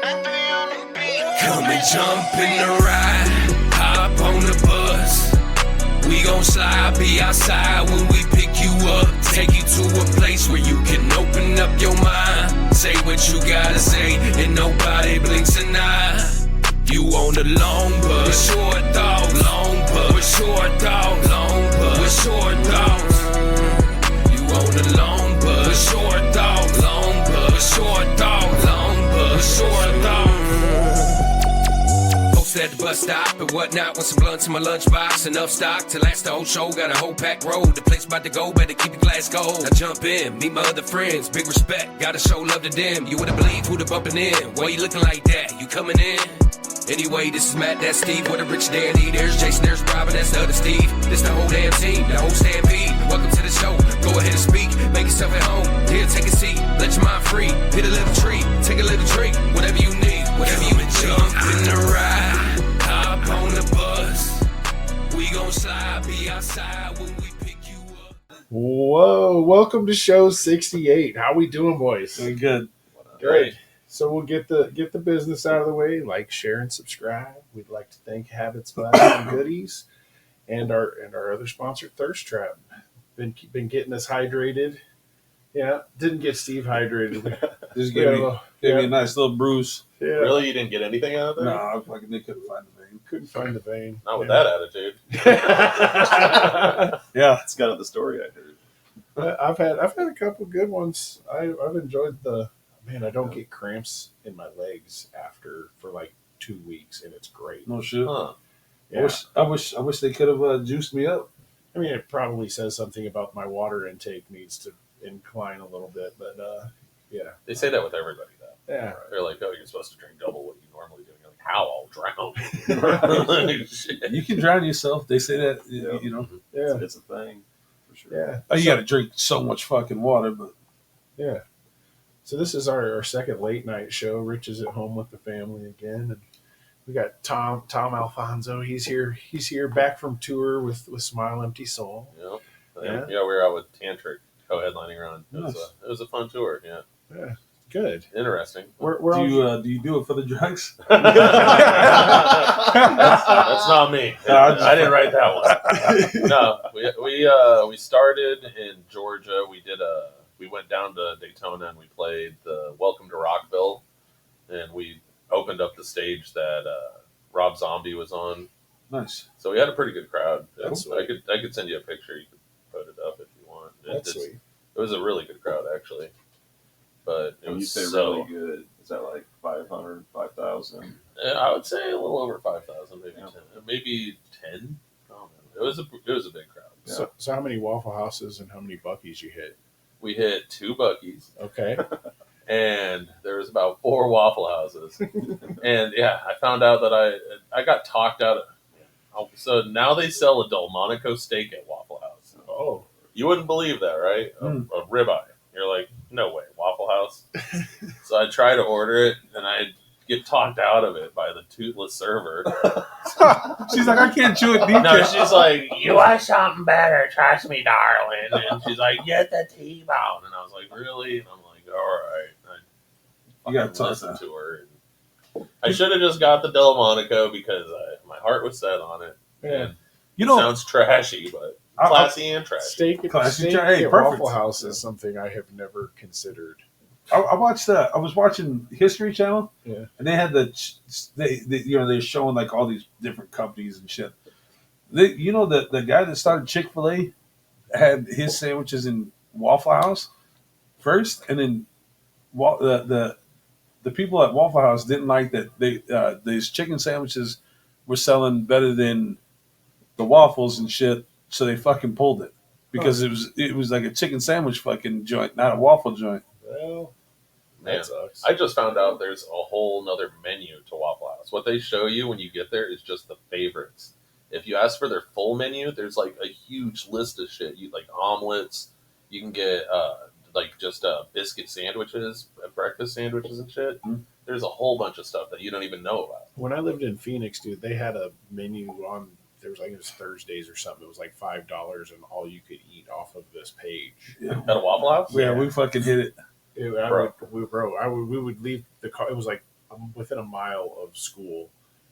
Come and jump in the ride, hop on the bus. We gon' slide, be outside when we pick you up. Take you to a place where you can open up your mind. Say what you gotta say, and nobody blinks an eye. You on the long bus, with short thoughts, long bus, with short thoughts, long bus, with short thoughts. You on the long bus, with short thoughts, long bus, with short thoughts, long bus, with short thoughts. At the bus stop and whatnot with some blunts in my lunchbox. Enough stock to last the whole show. Got a whole packed road. The place about to go, better keep your glass cold. Now jump in, meet my other friends. Big respect, gotta show love to them. You wouldn't believe who the bumping in. Why you looking like that? You coming in? Anyway, this is Matt, that's Steve. What a rich dandy. There's Jason, there's Robin, that's the other Steve. This the whole damn team, the whole stampede. Welcome to the show. Go ahead and speak. Make yourself at home. Here, take a seat. Let your mind free. Hit a little tree. Take a little drink. Whatever you need. Whatever you need. Jump in the ride. On the bus, we gon' slide, be outside when we pick you up. Whoa, welcome to show 68. How we doing, boys? Doing good. Great. So we'll get the business out of the way. Like, share, and subscribe. We'd like to thank Habits, Glass, and Goodies, and our other sponsor, Thirst Trap. Been getting us hydrated. Yeah, didn't get Steve hydrated. Just gave me a nice little bruise. Yeah. Really? You didn't get anything out of there? No, I fucking couldn't find the vein. Couldn't find the vein. Not with that attitude. Yeah, It's kind of the story I heard. I've had a couple good ones. I've enjoyed I don't get cramps in my legs for like 2 weeks, and it's great. no shit. Huh. Yeah. I wish they could have juiced me up. I mean, it probably says something about my water intake needs to incline a little bit, but yeah. They say that with everybody, though. Yeah. They're like, oh, you're supposed to drink double what you normally do. You're like, how? I'll drown. Shit. You can drown yourself. They say that, you know. Yeah. It's a thing, for sure. Yeah. Oh, you got to drink so much fucking water, but Yeah. So this is our second late night show. Rich is at home with the family again, and we got Tom Alfonso. He's here back from tour with Smile Empty Soul. Yeah. Yeah. Yeah, we were out with Tantric co-headlining around. Nice. It was a fun tour, yeah. Yeah. Good. Interesting. We're do you do it for the drugs? That's not me. I didn't write that one. No, we started in Georgia. We went down to Daytona and we played the Welcome to Rockville, and we opened up the stage that Rob Zombie was on. Nice. So we had a pretty good crowd. That's I could send you a picture. You could put it up if you want. That's sweet. It was a really good crowd, actually. But it When you was say so, really good, is that like 500, 5,000? I would say a little over 5,000, maybe Yeah. 10, maybe 10. Oh, it was a big crowd. So how many Waffle Houses and how many Buc-ee's you hit? We hit 2 Buc-ee's, Okay. and there was about 4 Waffle Houses. And yeah, I found out that I got talked out of. So now they sell a Delmonico steak at Waffle House. Oh. You wouldn't believe that, right? A ribeye. You're like, no way, Waffle House. So I try to order it, and I get talked out of it by the toothless server. She's like, I can't chew it deep. No, she's like, you want something better, trust me, darling. And she's like, get the T-bone. And I was like, really? And I'm like, all right. I You gotta fucking talk listened that. to her. And I should have just got the Delmonico because my heart was set on it. Yeah. And You it know, sounds trashy, but classy and trashy. Steak Classic. at Hey, perfect. Waffle House is something I have never considered. I was watching History Channel, Yeah. and they had they're showing like all these different companies and shit. The guy that started Chick-fil-A had his sandwiches in Waffle House first, and then the people at Waffle House didn't like that these chicken sandwiches were selling better than the waffles and shit, so they fucking pulled it because it was like a chicken sandwich fucking joint, not a waffle joint. Well, Man, that sucks. I just found out there's a whole nother menu to Waffle House. What they show you when you get there is just the favorites. If you ask for their full menu, there's like a huge list of shit. You like omelets. You can get biscuit sandwiches, breakfast sandwiches and shit. Mm-hmm. There's a whole bunch of stuff that you don't even know about. When I lived in Phoenix, dude, they had a menu on. There was it was Thursdays or something. It was like $5 and all you could eat off of this page. At a Waffle House? Yeah, we fucking hit it. We would leave the car. It was like within a mile of school.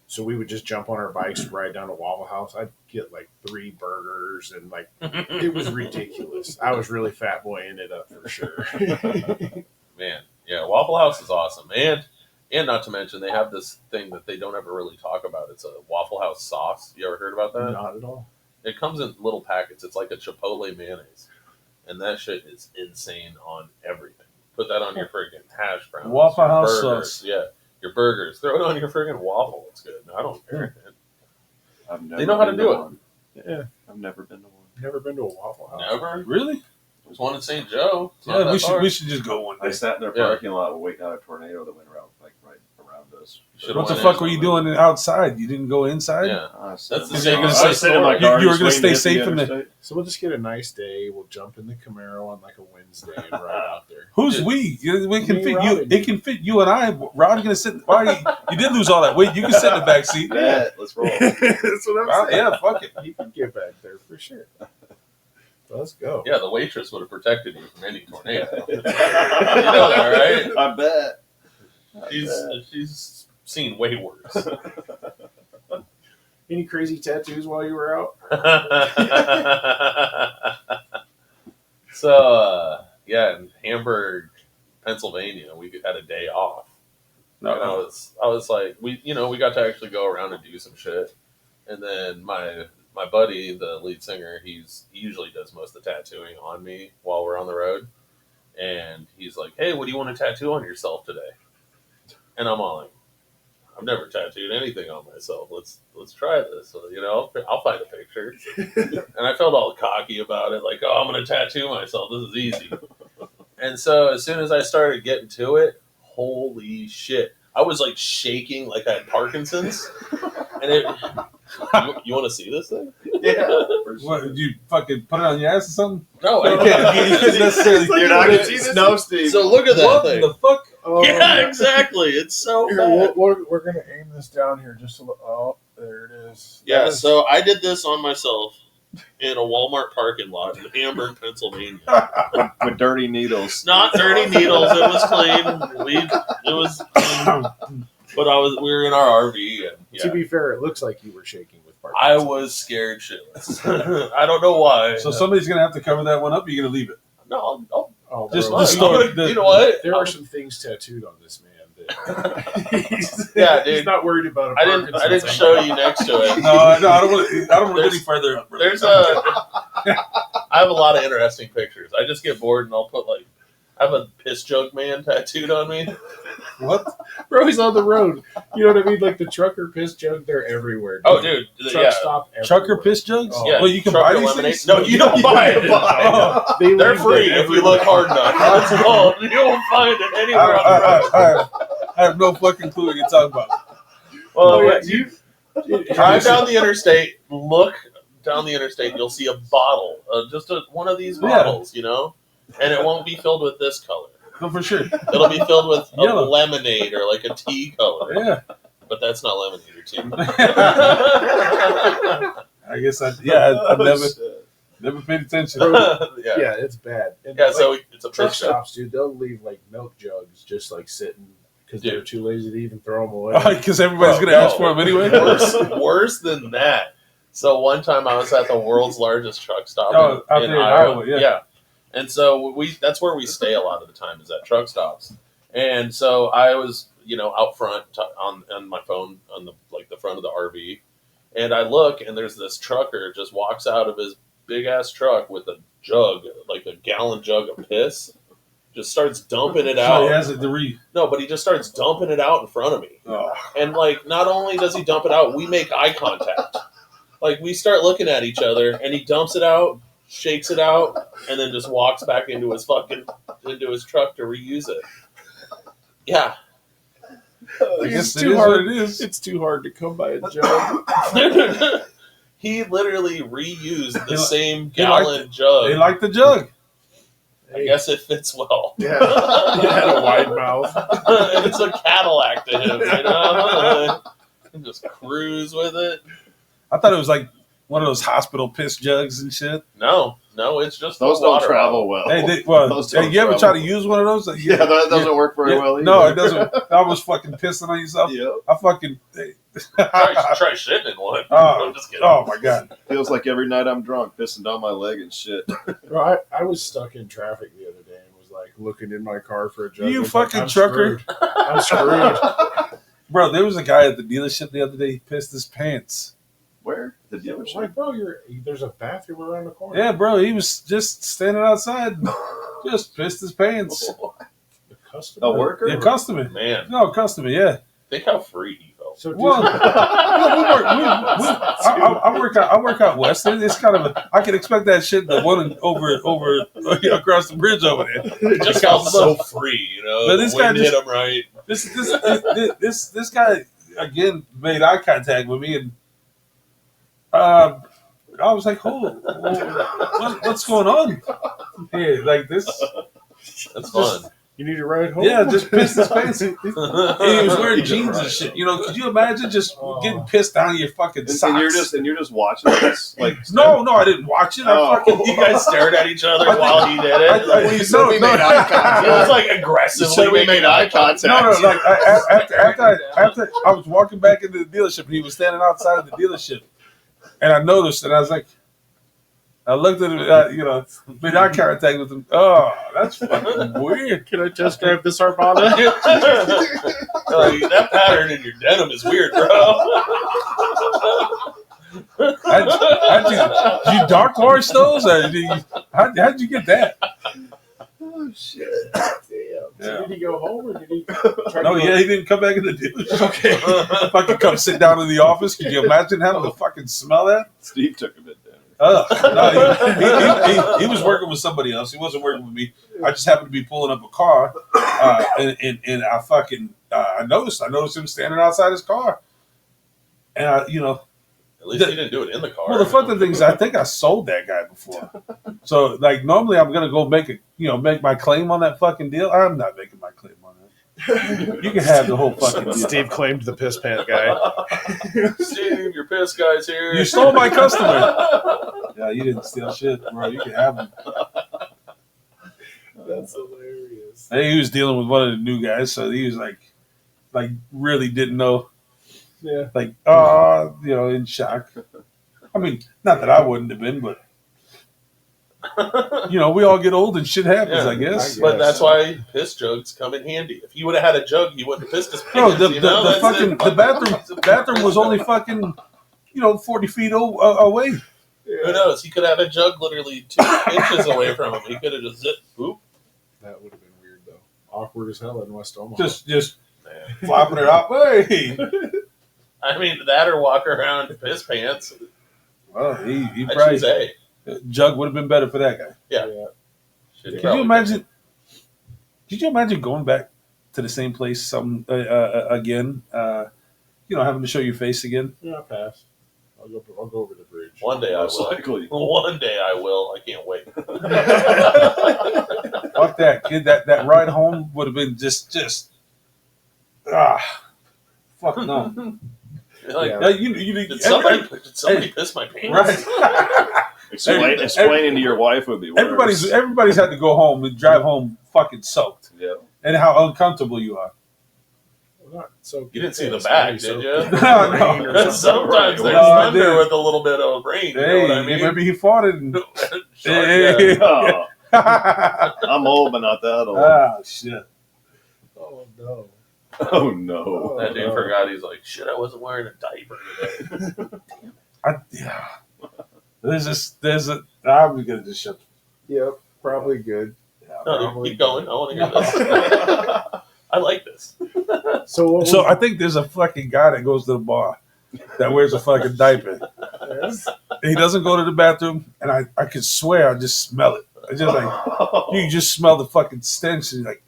So we would just jump on our bikes, ride down to Waffle House. I'd get like 3 burgers, and like it was ridiculous. I was really fat boying it up for sure. Man, yeah, Waffle House is awesome, and not to mention they have this thing that they don't ever really talk about. It's a Waffle House sauce. You ever heard about that? Not at all. It comes in little packets. It's like a Chipotle mayonnaise, and that shit is insane on everything. Put that on your friggin' hash browns, Waffle your House burgers, sauce. yeah, your burgers. Throw it on your friggin' waffle. It's good. I don't care. Man. I've never They know how to been do it. one. Yeah, I've never been to one. never been to a Waffle House. Never. Really? There's one in St. Joe. It's not Yeah, that far. we should just go one I day. sat in their Yeah. parking lot waiting on a tornado that went around right around us. Should've What the went fuck in were you somewhere. doing outside? You didn't go inside? Yeah. That's That's the You're same gonna as say- my I sit in my store. car. You were just gonna waiting stay to hit safe the in the- interstate. So we'll just get a nice day. We'll jump in the Camaro on like a Wednesday and ride out there. Who's Dude. we? We can Me, fit Rod, you. and It you. can fit you and I. Rod gonna sit. Why? You did lose all that weight. You can sit in the back seat. Bet, let's roll. That's what I'm saying. Yeah, fuck it. You can get back there for sure. Let's go. Yeah, the waitress would have protected you from any tornado. You know that, right? I bet. She's seen way worse. Any crazy tattoos while you were out? So, yeah, in Hamburg, Pennsylvania, we had a day off. And I was like, we got to actually go around and do some shit. And then my buddy, the lead singer, he usually does most of the tattooing on me while we're on the road. And he's like, "Hey, what do you want to tattoo on yourself today?" And I'm all like, "I've never tattooed anything on myself. Let's try this. So, I'll find a picture." And I felt all cocky about it, like, "Oh, I'm gonna tattoo myself. This is easy." And so as soon as I started getting to it, holy shit, I was like shaking like I had Parkinson's. And you want to see this thing? Yeah. For sure. What, did you fucking put it on your ass or something? No, You I can't, you couldn't necessarily. You're not gonna see see this? No, Steve. So look at that What thing. the fuck? Oh, Yeah, exactly. It's so Here, bad. we're going to aim this down here just a little. Oh, there it is. Yeah, That is- so I did this on myself in a Walmart parking lot in Hamburg, Pennsylvania. With dirty needles. Not dirty needles. It was clean. It was clean. But we were in our RV, and To yeah, be fair, it looks like you were shaking with I Parkinson's. was scared shitless. I don't know why. So somebody's gonna have to cover that one up. Or you're gonna leave it. No, I'll Oh, Just bro, the story. you know what? There are some things tattooed on this man that Yeah, he's dude. not worried about. A I didn't Parkinson's show you next to it. No, I don't want to go any further up. Brother. I have a lot of interesting pictures. I just get bored and I'll put I have a piss jug man tattooed on me. What? Bro, he's on the road. You know what I mean? Like the trucker piss jug, they're everywhere. Oh, dude, Truck yeah, stop everywhere. Trucker piss jugs? Oh. yeah. Well, you can trucker buy these lemonade. things? No, you don't buy it. Oh. They They're leave free them if you look hard enough. That's all. You won't find it anywhere on the road. I have no fucking clue what you're talking about. Well, Oh, yeah, you you drive down the interstate, look down the interstate, you'll see a bottle, just one of these Yeah. bottles, and it won't be filled with this color. No, for sure. It'll be filled with a Yellow. lemonade or like a tea color, Yeah. but that's not lemonade or tea. I guess I've never paid attention. yeah. Yeah, it's bad. And Yeah, like, so it's a truck piss jug. stops, dude, they'll leave like milk jugs just like sitting because they're Dude. too lazy to even throw them away. Because everybody's Bro, going to ask no. for them anyway. Worse than that. So one time I was at the world's largest truck stop Oh, out there in Iowa, yeah. And so that's where we stay a lot of the time is at truck stops. And so I was, out front on my phone on the front of the RV, and I look and there's this trucker just walks out of his big ass truck with a jug, like a gallon jug of piss, just starts dumping it So out. he has it to read. No, but he just starts dumping it out in front of me. Oh. And not only does he dump it out, we make eye contact. We start looking at each other, and he dumps it out, shakes it out, and then just walks back into his truck to reuse it. Yeah. I guess It's it too is hard. what it is. It's too hard to come by a jug. He literally reused the He li- same he liked gallon jug. They like the jug. I guess it fits well. Yeah, he had a wide mouth. It's a Cadillac to him, And just cruise with it. I thought it was like one of those hospital piss jugs and shit. No, it's just Those the don't water travel bottle. well. You ever try to use one of those? Yeah, that doesn't work very well either. No, it doesn't. I was fucking pissing on yourself. Yep. I fucking. Try shitting in one. Oh, I'm just kidding. oh my god. Feels like every night I'm drunk, pissing down my leg and shit. Bro, I was stuck in traffic the other day and was like looking in my car for a jug. You I was like, fucking I'm trucker. screwed. I'm screwed. Bro, there was a guy at the dealership the other day. He pissed his pants. Where? The dealership? Like, bro, there's a bathroom around the corner. Yeah, bro. He was just standing outside, just pissed his pants. The customer. A worker? Yeah, customer. Man, No, customer. Yeah. think how free he felt. So, dude, Well, I work out west. It's kind of I can expect that shit. The one over across the bridge over there. Just felt so free, you know. But The this guy wind just- hit him right. This guy again made eye contact with me, and I was like, "Oh, what's going on here?" Like this. That's fun. you need a ride home? Yeah, just pissed his pants. He was wearing You jeans right. and shit. You know, could you imagine just getting pissed down your fucking socks? And you're just watching this, like No, I didn't watch it. Oh. I fucking You guys stared at each other while he did it. I- you said we made eye contact. He was like You aggressively said we making made eye contact. No, like after I was walking back into the dealership, and he was standing outside of the dealership, and I noticed, and I was like, I looked at him, made eye contact with him. Oh, that's fucking weird. Can I test drive this Armada? Like, that pattern in your denim is weird, bro. Did you dark horse those? Or how'd you get that? Oh, shit. Damn. Yeah. Did he go home or did he try No, to go? yeah, he didn't come back in the dealership. Okay. Fucking come sit down in the office. Could you imagine having to fucking smell that? Steve took a bit there. No, he was working with somebody else. He wasn't working with me. I just happened to be pulling up a car, and I fucking I noticed him standing outside his car, and At least he didn't do it in the car. well, the fucking thing is, I think I sold that guy before. So, like, normally I'm gonna go make my claim on that fucking deal. I'm not making my claim on that. You can have the whole fucking deal. Steve claimed the piss pant guy. Steve, your piss guy's here. You stole my customer. Yeah, you didn't steal shit, bro. You can have him. That's hilarious. Hey, he was dealing with one of the new guys, so he was like really didn't know, Yeah. in shock. I mean, not that I wouldn't have been, but we all get old and shit happens, Yeah, I guess. But that's why piss jugs come in handy. If he would have had a jug, he wouldn't have pissed his Bro, pants. the bathroom was only fucking 40 feet away. Who knows? He could have had a jug literally 2 inches away from him. He could have just zipped, boop. That would have been weird, though. Awkward as hell in West Omaha. Just Man. flopping it out. Hey. I mean, that or walk around in piss pants. Well, he I probably choose A. jug would have been better for that guy. Yeah. Yeah. Could you imagine? Could you imagine going back to the same place again? Having to show your face again. Yeah, I'll pass. I'll go over the bridge. One day I Most will. likely. One day I will. I can't wait. Fuck that kid. That ride home would have been just fuck no. Like, Yeah. did somebody piss my pants? Right. Explaining to your wife would be worse. Everybody's had to go home and drive home fucking soaked, Yeah. and how uncomfortable you are. Well, not so You didn't see the piss, back, maybe did so- you? No. Sometimes there's No, I thunder didn't. with a little bit of rain. You know what I mean? Maybe he fought it. And, Sure, yeah. Oh, ah, I'm old, but not that old. shit. Oh, no. Oh no. That dude forgot. He's like, shit, I wasn't wearing a diaper today. Yeah. I'm gonna just shut. Yep, probably good. No, keep going. I want to hear this. I like this. So, what So was- I think there's a fucking guy that goes to the bar that wears a fucking diaper. He doesn't go to the bathroom, and I could swear I just smell it. I just like you can just smell the fucking stench, and you're like,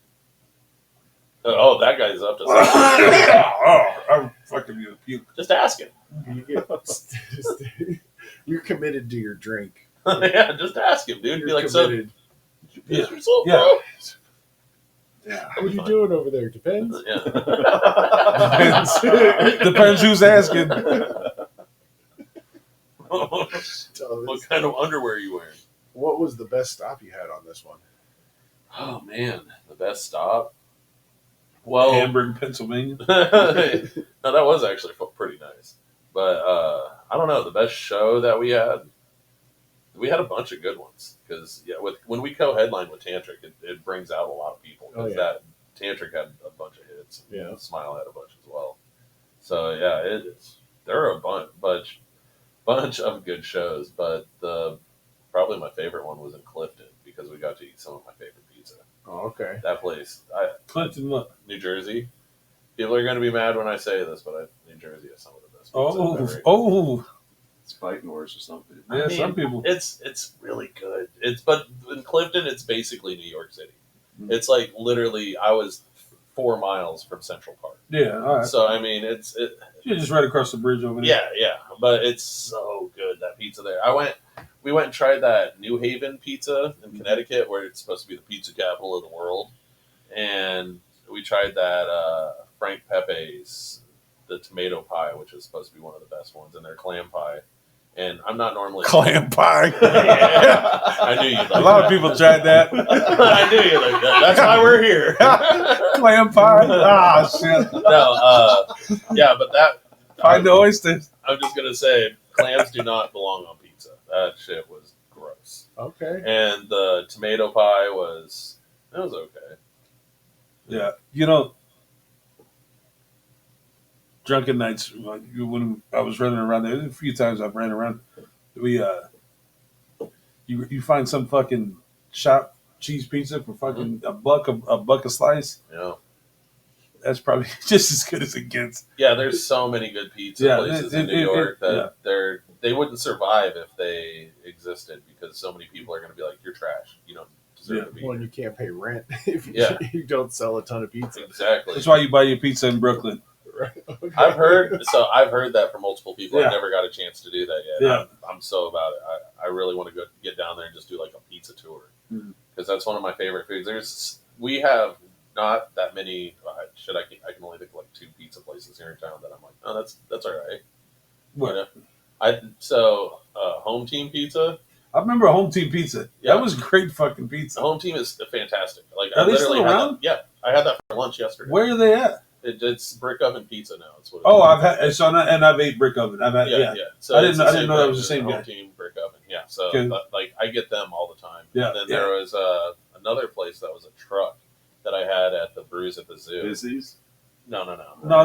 Oh, that guy's up to something. I'm fucking gonna puke. Just ask him. you're committed to your drink. Yeah, just ask him, dude. You're Be like, so, committed. did you piss yourself, Yeah. bro? Yeah. What are you doing over there? Depends. Yeah. Depends who's asking. What kind of underwear are you wearing? What was the best stop you had on this one? Oh man, the best stop. Well, Hamburg, Pennsylvania. no, that was actually pretty nice. But I don't know, the best show that we had a bunch of good ones because when we co-headline with Tantric, it brings out a lot of people because that Tantric had a bunch of hits. And Smile had a bunch as well. So yeah, there are a bunch of good shows, but probably my favorite one was in Clifton because we got to eat some of my favorite pizza. Oh, okay. That place, Clinton, what? New Jersey. People are going to be mad when I say this, but New Jersey has some of the best pizza. Oh, It's fighting words or something. yeah. I mean, Some people. It's really good. But in Clifton, it's basically New York City. Mm. It's like literally, I was 4 miles from Central Park. Yeah, all right. So I mean, You're just right across the bridge over there. yeah. But it's so good, that pizza there. We went and tried that New Haven pizza in Connecticut, where it's supposed to be the pizza capital of the world, and we tried that Frank Pepe's, the tomato pie, which is supposed to be one of the best ones, and their clam pie. And I'm not normally Clam pie. Yeah. I knew you'd like A lot of people tried that. I knew you'd like that. That's why we're here. Clam pie. Ah, shit. No, yeah, but that Find the oysters. I'm just gonna say, clams do not belong on pizza. That shit was gross. Okay. And the tomato pie was okay. Yeah, drunken nights when I was running around there. A few times I've ran around. You find some fucking shop cheese pizza for fucking a buck a slice. Yeah. That's probably just as good as it gets. Yeah, there's so many good pizza places in New York that they wouldn't survive if they existed because so many people are going to be like, "You're trash. You don't deserve to be." Well, here." you can't pay rent if Yeah. you don't sell a ton of pizza. Exactly. That's why you buy your pizza in Brooklyn. Right. Okay. I've heard that from multiple people. Yeah. I've never got a chance to do that yet. Yeah. I'm so about it. I really want to get down there and just do like a pizza tour because that's one of my favorite foods. We have not that many. I can only think of like 2 pizza places here in town that I'm like, oh, that's all right. What? Home Team Pizza. I remember a Home Team Pizza. Yeah. That was great fucking pizza. Home Team is fantastic. Like Are I they literally still had around? that. Yeah, I had that for lunch yesterday. Where are they at? It's Brick Oven Pizza now. It's what Oh, I've had I've ate Brick Oven. I've had yeah. So I didn't it's the know same that thing was the as same Home guy. Team Brick Oven. Yeah. So Okay. like I get them all the time. Yeah, And then yeah. there was another place that was a truck that I had at the Brews at the Zoo. Busy's? No.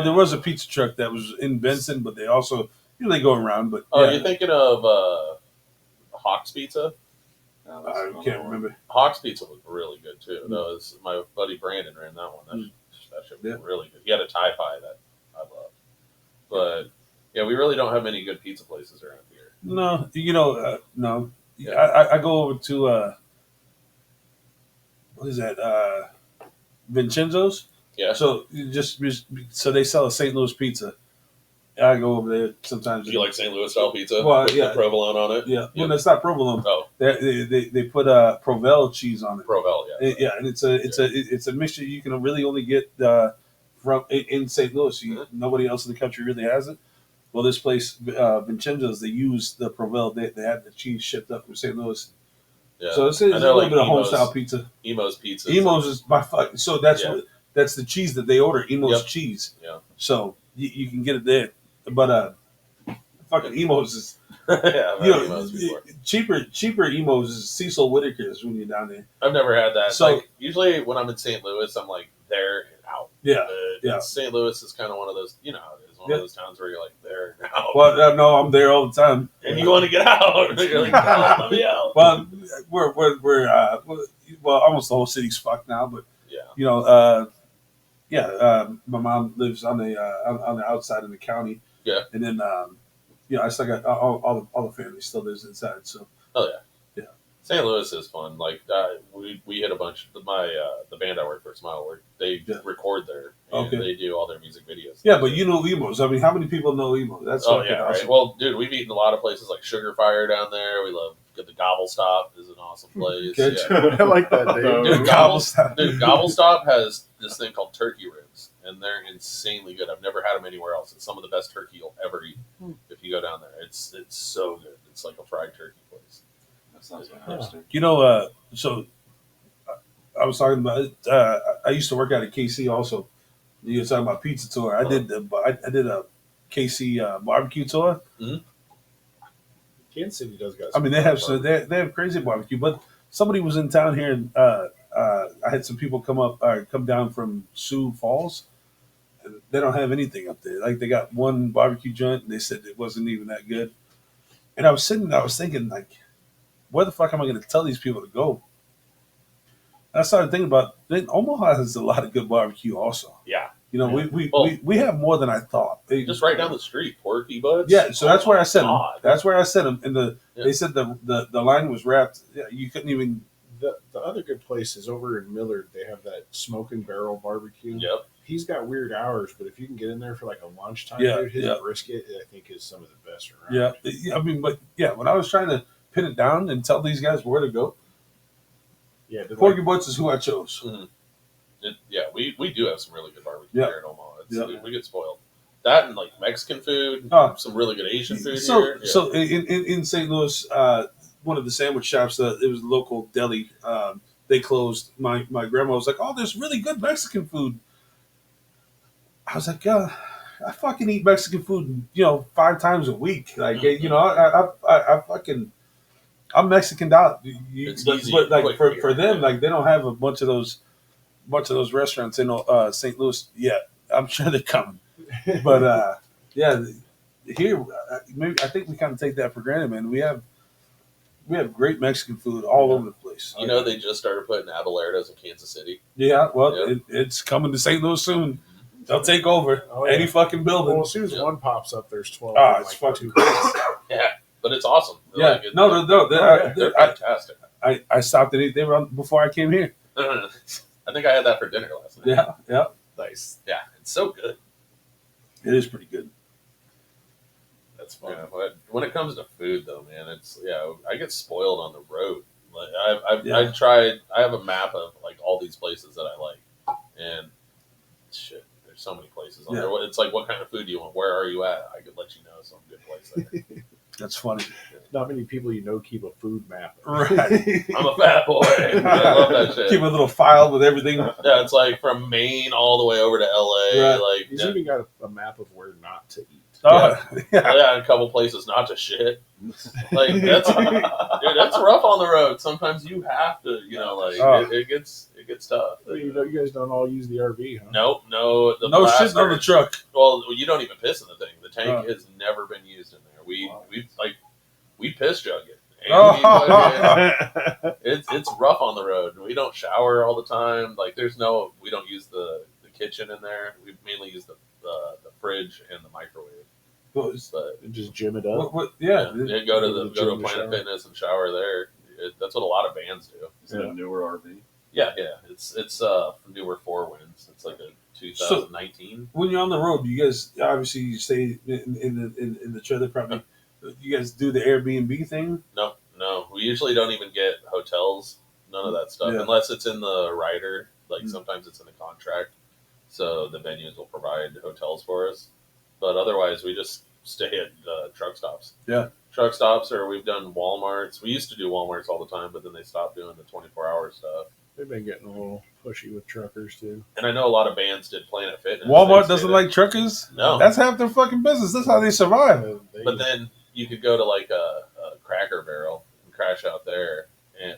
there was a pizza truck that was in Benson, but they also they go around. But Oh, yeah, you're thinking of Hawk's Pizza? No, that's I another can't one. remember. Hawk's Pizza was really good too. That was my buddy Brandon ran that one. That shit was really good. He had a Thai pie that I loved. But yeah, we really don't have many good pizza places around here. No, no. Yeah. I go over to what is that? Vincenzo's. Yeah. So so they sell a St. Louis pizza. I go over there sometimes. Do you like St. Louis style pizza? Well, with yeah. the provolone on it? Yeah, Yeah. well, it's not provolone. Oh, They put Provel cheese on it. Provel, yeah. Yeah, and it's a mixture you can really only get from in St. Louis. Nobody else in the country really has it. Well, this place, Vincenzo's, they use the Provel. They had the cheese shipped up from St. Louis. Yeah. So it's a I know, little like bit of home Emo's- style pizza. Emo's Pizza. Emo's is by fuck. So that's Yeah. that's the cheese that they order. Emo's Yep. cheese. Yeah. So you can get it there, but fucking Emo's is Yeah, I've had Emo's before. cheaper Emo's is Cecil Whitaker's when you're down there. I've never had that. So- Like, usually when I'm in St. Louis, I'm like there and out. Yeah, But yeah. St. Louis is kind of one of those, you know, how it is one Yeah. of those towns where you're like there and out. Well, no, I'm there all the time. And you want to get out. You're like, no, let me out. Well, well, almost the whole city's fucked now, but Yeah. my mom lives on the outside of the county. Yeah. And then I still got all the family still lives inside. So Oh, yeah. Yeah. St. Louis is fun. Like, we hit a bunch. The band I work for, Smile, they record there. And Okay. they do all their music videos. yeah, but you know Emos. I mean, how many people know Emos? That's Oh, fucking yeah, awesome. right. Well, dude, we've eaten a lot of places like Sugar Fire down there. We love the Gobble Stop is an awesome place. Good. Yeah. I like that, Dave. Dude, Gobble Stop. Gobble Stop has this thing called turkey ribs, and they're insanely good. I've never had them anywhere else. It's some of the best turkey you'll ever eat if you go down there. It's so good. It's like a fried turkey place. That sounds interesting. You know, so I was talking about. I used to work out at KC also. You were talking about pizza tour. I did a KC barbecue tour. Kansas City does got. I mean, they have crazy barbecue. But somebody was in town here, and I had some people come down from Sioux Falls. And they don't have anything up there. Like they got one barbecue joint, and they said it wasn't even that good. And I was thinking, like, where the fuck am I going to tell these people to go? And I started thinking about Omaha has a lot of good barbecue also. Yeah. You know, we have more than I thought. Just right down the street, Porky Butts. Yeah, so that's where I sent them. God. That's where I sent them. And they said the line was wrapped. Yeah, you couldn't even. The other good place is over in Millard. They have that smoke and barrel barbecue. Yep. He's got weird hours, but if you can get in there for like a lunchtime, Yeah, dude, his yeah. brisket I think is some of the best around. Yeah, I mean, but yeah, when I was trying to pin it down and tell these guys where to go, Yeah, Porky Butts is who I chose. We do have some really good barbecue Yeah. here in Omaha. Yeah. We get spoiled. That and like Mexican food, some really good Asian food here. Yeah. So in St. Louis, one of the sandwich shops, it was a local deli. They closed. My grandma was like, "Oh, there's really good Mexican food." I was like, I fucking eat Mexican food, 5 times a week. Like, I fucking, I'm Mexican out. It's But, easy, but like quick for here, them, yeah. like they don't have a bunch of those restaurants in St. Louis yet. I'm sure they're coming, but yeah, here maybe I think we kind of take that for granted, man. We have great Mexican food all over the place. You know, they just started putting Abelardos in Kansas City. Yeah, well, Yep. it's coming to St. Louis soon. They'll take over Oh, yeah. any fucking building. Well, as soon as Yeah. one pops up, there's 12. Ah, in, it's like, fucking 2 weeks. Yeah, but it's awesome. Yeah, no. They're fantastic. I stopped and ate. They were on before I came here. I think I had that for dinner last night. Yeah, Nice. Yeah, it's so good. it is pretty good. That's fun. Yeah, but when it comes to food, though, man, I get spoiled on the road. Like I have a map of like all these places that I like, and shit, there's so many places on Yeah. there. It's like, what kind of food do you want? Where are you at? I could let you know some good place there. That's funny. Not many people keep a food map. Right. I'm a fat boy. I love that shit. Keep a little file with everything. Yeah, it's like from Maine all the way over to LA. Right. Like, He's even got a map of where not to eat. Oh, yeah. yeah, a couple places not to shit. Like that's rough on the road. Sometimes you have to, it gets tough. Well, you guys don't all use the RV, huh? Nope, no. The No shit blaster- on the truck. Well, you don't even piss in the thing. The tank has never been used in there. We piss jug it. And it's rough on the road. We don't shower all the time. Like we don't use the kitchen in there. We mainly use the fridge and the microwave. But, But Just gym it up. yeah, go to gym a to Planet shower. Fitness and shower there. That's what a lot of bands do. Is it a newer RV? Yeah. It's newer 4 Winds. It's like a 2019. when you're on the road, you guys obviously you stay in the trailer probably. You guys do the Airbnb thing. No. We usually don't even get hotels. None of that stuff, Yeah. unless it's in the rider. Like sometimes it's in the contract, so the venues will provide hotels for us. But otherwise, we just stay at truck stops. Yeah. Truck stops, or we've done Walmarts. We used to do Walmarts all the time, but then they stopped doing the 24-hour stuff. They've been getting a little pushy with truckers too. And I know a lot of bands did Planet Fitness. Walmart They doesn't stayed like truckers. No. That's half their fucking business. That's how they survive. But then you could go to like a Cracker Barrel and crash out there,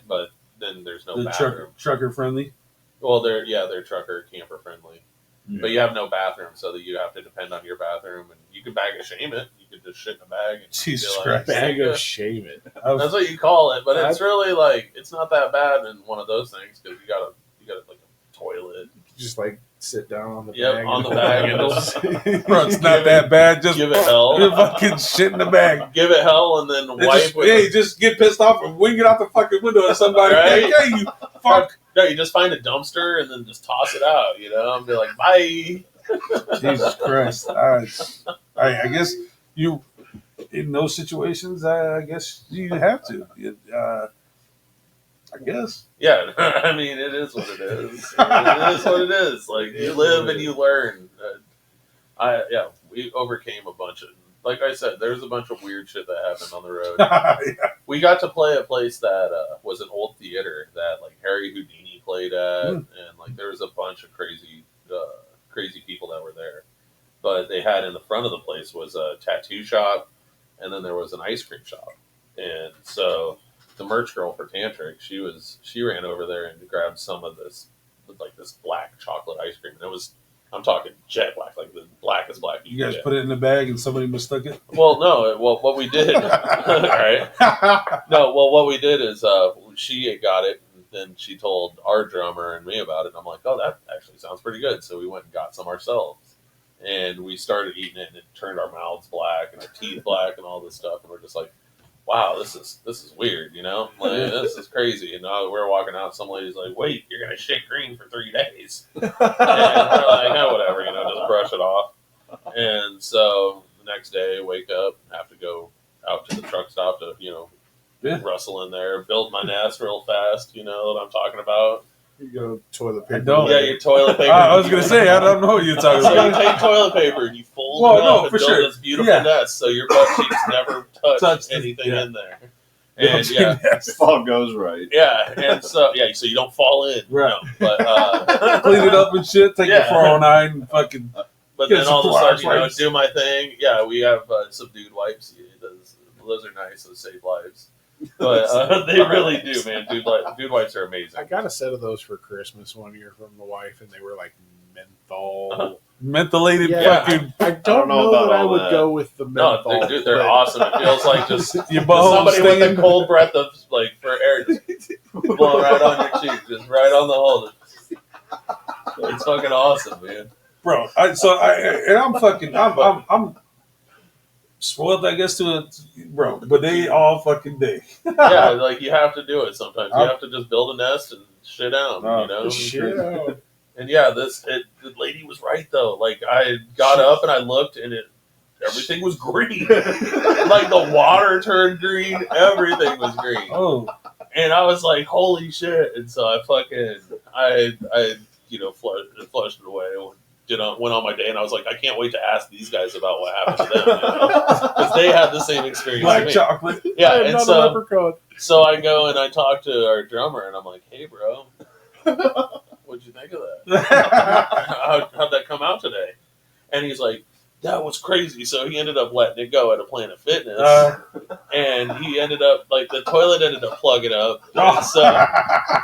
but then there's no The bathroom. trucker friendly. Well, they're trucker camper friendly, Yeah. but you have no bathroom, so that you have to depend on your bathroom. And you could bag of shame it. You could just shit in a bag. And Jesus be like, Christ. Bag of shame it. That's what you call it, but it's really like it's not that bad in one of those things because you got like a toilet. Just like sit down on the Yep, bag. on the bag and just Bro, it's not that bad. Just give it hell. fucking shit in the bag. Give it hell, and then They wipe just, with. yeah, you just get pissed off and wing it out the fucking window at somebody. Right? Like, hey, you fuck. No, you just find a dumpster and then just toss it out, and be like, bye. Jesus Christ. I guess you, in those situations, I guess you have to. I guess. Yeah, I mean, it is what it is. It is what it is. Like, you live and you learn. We overcame a bunch of, like I said, there's a bunch of weird shit that happened on the road. Yeah. We got to play a place that was an old theater that like Harry Houdini played at, and like there was a bunch of crazy people that were there. But they had in the front of the place was a tattoo shop, and then there was an ice cream shop. And so the merch girl for Tantric, she ran over there and grabbed some of this black chocolate ice cream. And I'm talking jet black, like the blackest black You guys get. put it in the bag and somebody mistook it? Well, no. Well, what we did, all right. No, well, what we did is she got it, and then she told our drummer and me about it. And I'm like, oh, that actually sounds pretty good. So we went and got some ourselves, and we started eating it, and it turned our mouths black and our teeth black and all this stuff. And we're just like, wow, this is weird, you know? Like, this is crazy. And we're walking out, some lady's like, wait, you're gonna shit green for 3 days. And we're like, oh, whatever, just brush it off. And so the next day, wake up, have to go out to the truck stop to, rustle in there, build my nest real fast, what I'm talking about. You go toilet paper. I don't. Yeah, your toilet paper. I was gonna say, I don't know what you're talking So you about. take toilet paper and you fold it up and build this beautiful nest so your butt cheeks never touch anything in there. And If all goes right. Yeah, and so you don't fall in. Right. But Clean it up and shit, take the 409 and fucking but get then some all of a sudden, wipes. do my thing. Yeah, we have some dude wipes. Those are nice. Those save lives. But they really do, man. Dude wipes are amazing. I got a set of those for Christmas one year from the wife, and they were like menthol. Mentholated Yeah, fucking. I don't know about that I all would that. go with the menthol. No, they're but- awesome. It feels like just Your butthole somebody with stinging. a cold breath of like for air just blow right on your cheek, just right on the hole. It's fucking awesome, man. Bro, I'm spoiled, I guess, bro. But they all fucking day. Yeah, like you have to do it sometimes. You have to just build a nest and shit down, Shit out. And yeah, the lady was right though. Like I got up and I looked and everything was green. Like the water turned green, everything was green. Oh, And I was like, holy shit. And so I flushed it away. Went on my day, and I was like, I can't wait to ask these guys about what happened to them, because they had the same experience. black as me. chocolate. Yeah, I am and not a so leprechaun. I go and I talk to our drummer, and I'm like, hey, bro, what'd you think of that? How'd that come out today? And he's like, that was crazy. So he ended up letting it go at a Planet Fitness, and he ended up like the toilet ended up plugging up, and so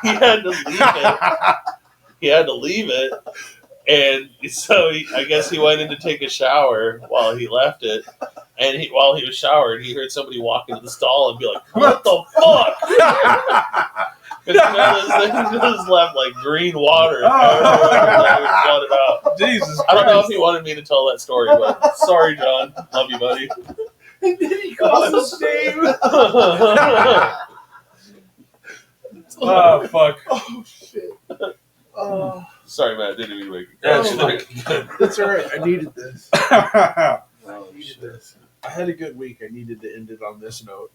he had to leave it. He had to leave it. And so I guess he went in to take a shower while he left it. And while he was showering, he heard somebody walk into the stall and be like, what the fuck? Because this thing just left like green water everywhere, flooded out. Jesus I don't know if Christ. he wanted me to tell that story, but sorry, John. Love you, buddy. And then he calls his name. Oh, fuck. Oh, shit. Oh, Sorry, Matt. Didn't mean to make you That's cry. it's all right. I needed this. fucking. I needed this. I had a good week. I needed to end it on this note.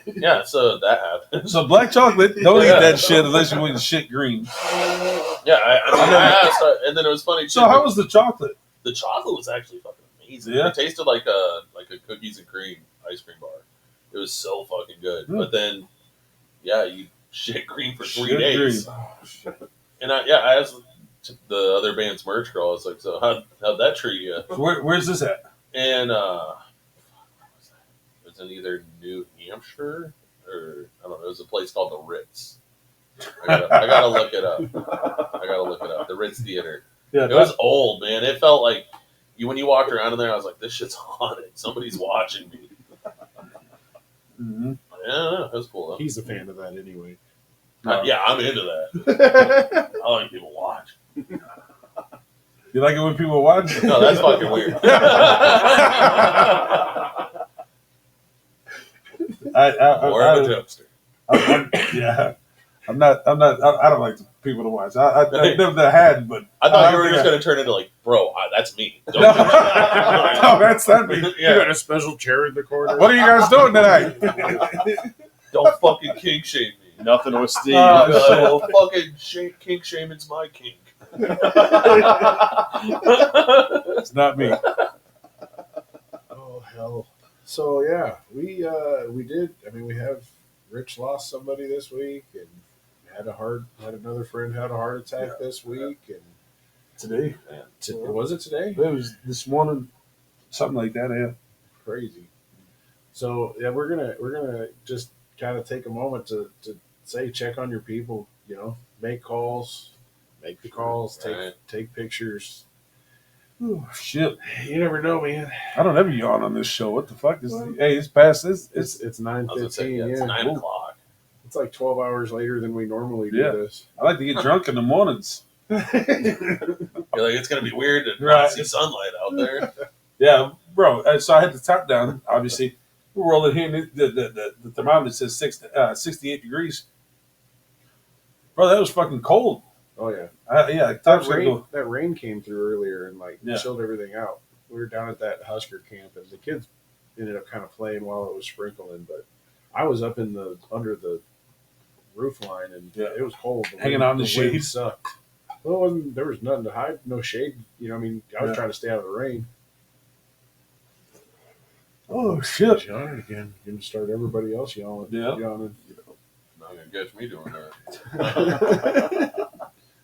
Yeah, so that happened. So black chocolate, don't Yeah. eat that shit unless you want shit green. Yeah, I asked, and then it was funny too. So how was the chocolate? The chocolate was actually fucking amazing. Yeah? It tasted like a cookies and cream ice cream bar. It was so fucking good. Mm. But then, yeah, you shit green for 3 Shit days. green. Oh, shit. And I asked the other band's merch girl. I was like, so how'd that treat you? Where's this at? And it was in either New Hampshire or I don't know. It was a place called the Ritz. I gotta look it up. The Ritz Theater. Yeah, It was old, man. It felt like when you walked around in there, I was like, this shit's haunted. Somebody's watching me. Mhm. I don't know. It was cool, though. He's a fan of that anyway. Yeah, I'm into that. I like people watch. You like it when people watch? No, that's fucking weird. More of a jokester. Yeah. I don't like people to watch. I've never had, but I thought you don't were think just going to turn into like, bro, that's me. Don't No. do that. No, that's not me. You Yeah. got a special chair in the corner. What are you guys doing tonight? Don't fucking king shame me. Nothing with Steve. Oh, Fucking kink shaming's my kink. It's not me. Oh hell! So yeah, we did. I mean, we have Rich lost somebody this week, and had another friend had a heart attack this week, and Today. was it today? It was this morning, something like that, yeah. Crazy. So yeah, we're gonna just kind of take a moment to say check on your people. You know, make the calls, take pictures. Oh, shit. You never know, man. I don't ever yawn on this show. What the fuck? Hey, it's past this. It's 9:15. Yeah, it's Yeah, 9 o'clock. it's like 12 hours later than we normally do Yeah. this. I like to get drunk in the mornings. You're like, it's gonna be weird to Right. not see sunlight out there. Yeah, bro. So I had the top down, obviously. We're rolling here, and the thermometer says 68 degrees. Bro, that was fucking cold. Oh yeah. Yeah, top's gonna go. That rain came through earlier and Yeah. chilled everything out. We were down at that Husker camp, and the kids ended up kind of playing while it was sprinkling. But I was up under the roof line, and Yeah. it was cold. Hanging out in the wind shade. sucked. Well, it wasn't. There was nothing to hide. No shade. You know, I mean, I was Yeah. trying to stay out of the rain. Oh, shit. Yawning again. Going to start everybody else yawning. Yeah. Yawning. Not gonna catch me doing that.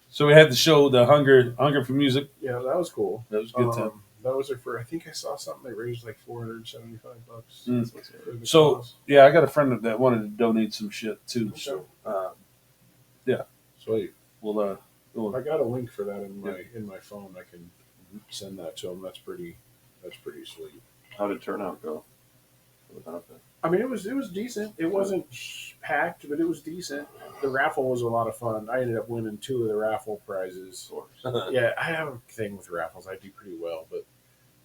So we had the show, the Hunger for Music. Yeah, that was cool. That was a good time. That was it for. I think I saw something. They raised like $475. Mm. That's what's for the So, cause. yeah, I got a friend that wanted to donate some shit, too. So, Sweet. we'll I got a link for that in my phone. I can send that to them. That's pretty sweet. How did turnout go? Without that? I mean, it was decent. It wasn't packed, but it was decent. The raffle was a lot of fun. I ended up winning 2 of the raffle prizes. Of course. Yeah, I have a thing with raffles. I do pretty well, but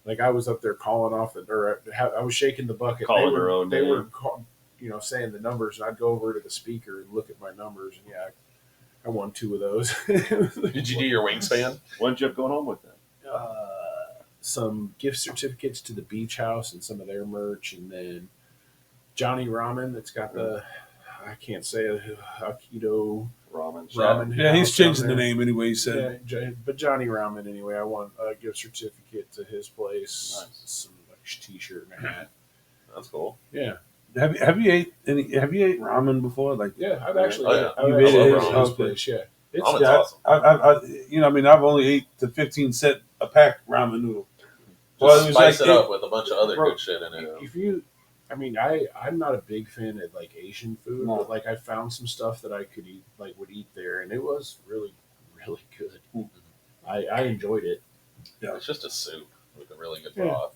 like I was up there calling off I was shaking the bucket. Calling your own They name. were saying the numbers, and I'd go over to the speaker and look at my numbers, and yeah, I won 2 of those. Did you do your wingspan? What did you have going home with that? Some gift certificates to the beach house and some of their merch, and then Johnny Ramen that's got I can't say it, Aikido Ramen. Ramen. Yeah, he's house changing down the there. name anyway, he said. Yeah, but Johnny Ramen anyway. I won a gift certificate to his place, Nice. some t-shirt and a hat. That's cool. Yeah, Have you ate ramen before? Like, yeah. I've actually, Oh, yeah. I've You actually ate been it? to his Okay. place. Yeah, it's Ramen's yeah, awesome. I've only ate the 15-cent a pack ramen noodle. Just it was spice like it up with a bunch of other Bro, good shit in it. if you. I mean, I'm not a big fan of like Asian food, No. but like I found some stuff that I could eat, like would eat there, and it was really, really good. Mm. I enjoyed it. Yeah. It's just a soup with a really good Yeah. broth.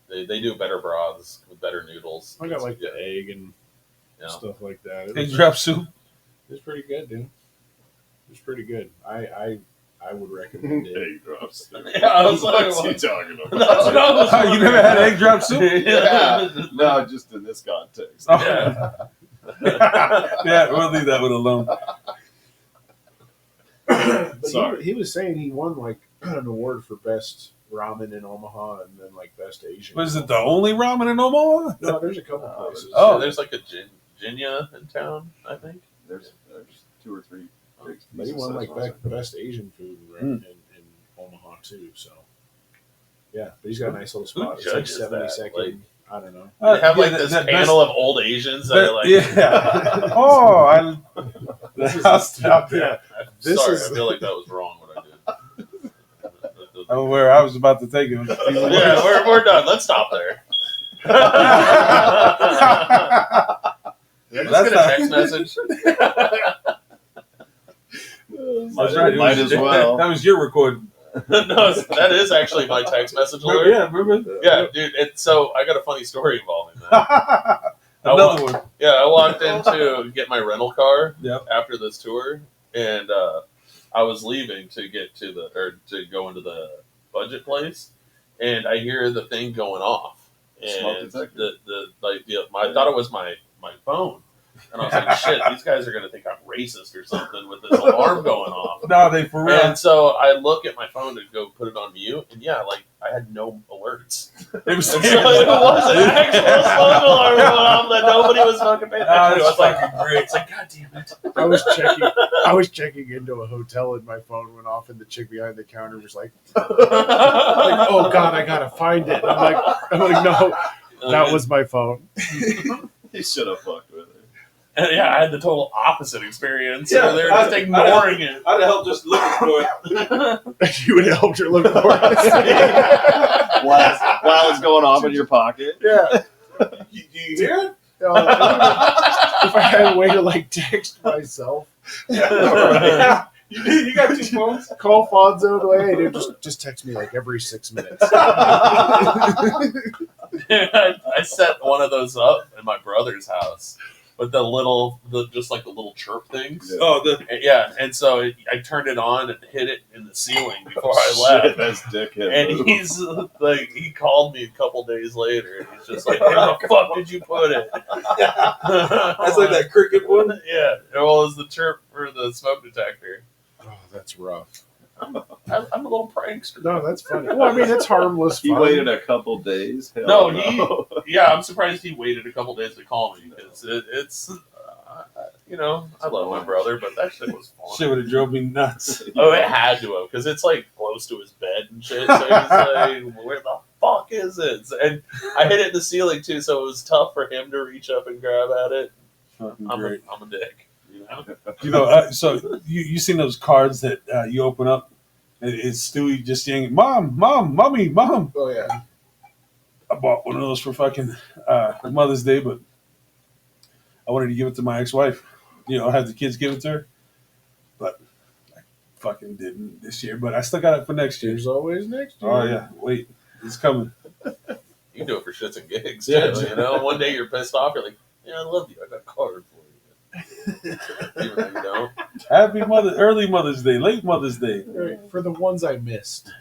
They do better broths with better noodles. I got like yeah, the egg and yeah. stuff like that. Egg drop soup. It was pretty good, dude. It was pretty good. I would recommend it. Egg drops. Yeah, I was like, What's he what? talking about? No. Oh, you never had egg drop soup? Yeah. No, just in this context. Oh. Yeah. Yeah, we'll leave that one alone. But Sorry. he was saying he won like an award for best ramen in Omaha and then like best Asian. Was it the only ramen in Omaha? No, there's a couple places. Oh. Yeah, there's like a Jinya in town, I think. There's 2 or 3. big But he won like pieces. best Asian food Mm. in Omaha too. So yeah, but he's got a nice little Who spot. It's like judges 72nd. that? Like- I don't know. They have like Yeah, this that panel of old Asians that are like, yeah. Oh, I'll stop there. Yeah, I'm This sorry, is- I feel like that was wrong what I did. I'm aware I was about to take it. Yeah, we're done. Let's stop there. Did I just That's get a text message? That's right. Might as well. That was your recording. No, that is actually my text message alert. Yeah, remember? Yeah, dude. So I got a funny story involving that. Another one. Yeah, I walked in to get my rental car Yep. after this tour, and I was leaving to go into the budget place, and I hear the thing going off, Smoke and detector. I thought it was my phone, and I was like, shit, these guys are gonna think I'm racist or something with this alarm going off. No, they for real. And so I look at my phone to go put it on mute, and yeah, like I had no alerts. It was So it was an actual smoke alarm going off that nobody was fucking paying attention to. I was like, great. it's like, God damn it. I was checking into a hotel and my phone went off and the chick behind the counter was like, oh God, I gotta find it. I'm like, no, that was my phone. You should have fucked with it. And yeah, I had the total opposite experience. Yeah, So they were just ignoring it. I'd have helped just looking for it. You would have helped her look for it. While it's going off in your pocket. Yeah. You hear it? If I had a way to like text myself, Yeah. You got 2 phones? call Fonzo the way, dude, just text me like every 6 minutes. I set one of those up in my brother's house with just like the little chirp things. Oh, And so I turned it on and hit it in the ceiling before I Shit, left. that's dickhead. And move. he's like, he called me a couple days later. And he's just like, where the fuck did you put it? that's like that cricket one. Yeah, it was the chirp for the smoke detector. Oh, that's rough. I'm a little prankster. No, that's funny. Well, I mean, it's harmless. He fun. waited a couple days. Hell No, yeah, I'm surprised he waited a couple days to call me because it's, I love my brother, but that shit was fun. Shit would have drove me nuts. Oh, it had to have because it's like close to his bed and shit. So he's like, "Where the fuck is it?" And I hit it in the ceiling too, so it was tough for him to reach up and grab at it. I'm a dick. So you seen those cards that you open up and it's Stewie just saying, Mom, Mommy, Mom. Oh yeah. I bought one of those for fucking Mother's Day, but I wanted to give it to my ex-wife. Have the kids give it to her. But I fucking didn't this year. But I still got it for next year. There's always next year. Oh, yeah. Wait. It's coming. You can do it for shits and gigs, too. Yeah. One day you're pissed off, you're like, "Yeah, I love you. I got a card for you." Even though you don't. Happy early Mother's Day, late Mother's Day. Right, for the ones I missed.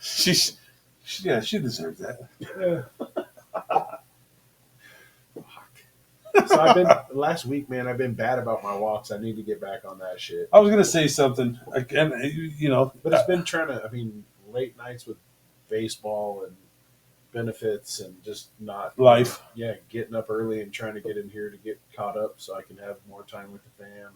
She deserves that. Yeah. So last week, man, I've been bad about my walks. I need to get back on that shit. I was gonna say something again, But it's been late nights with baseball and benefits and just not life. Yeah, getting up early and trying to get in here to get caught up so I can have more time with the fam.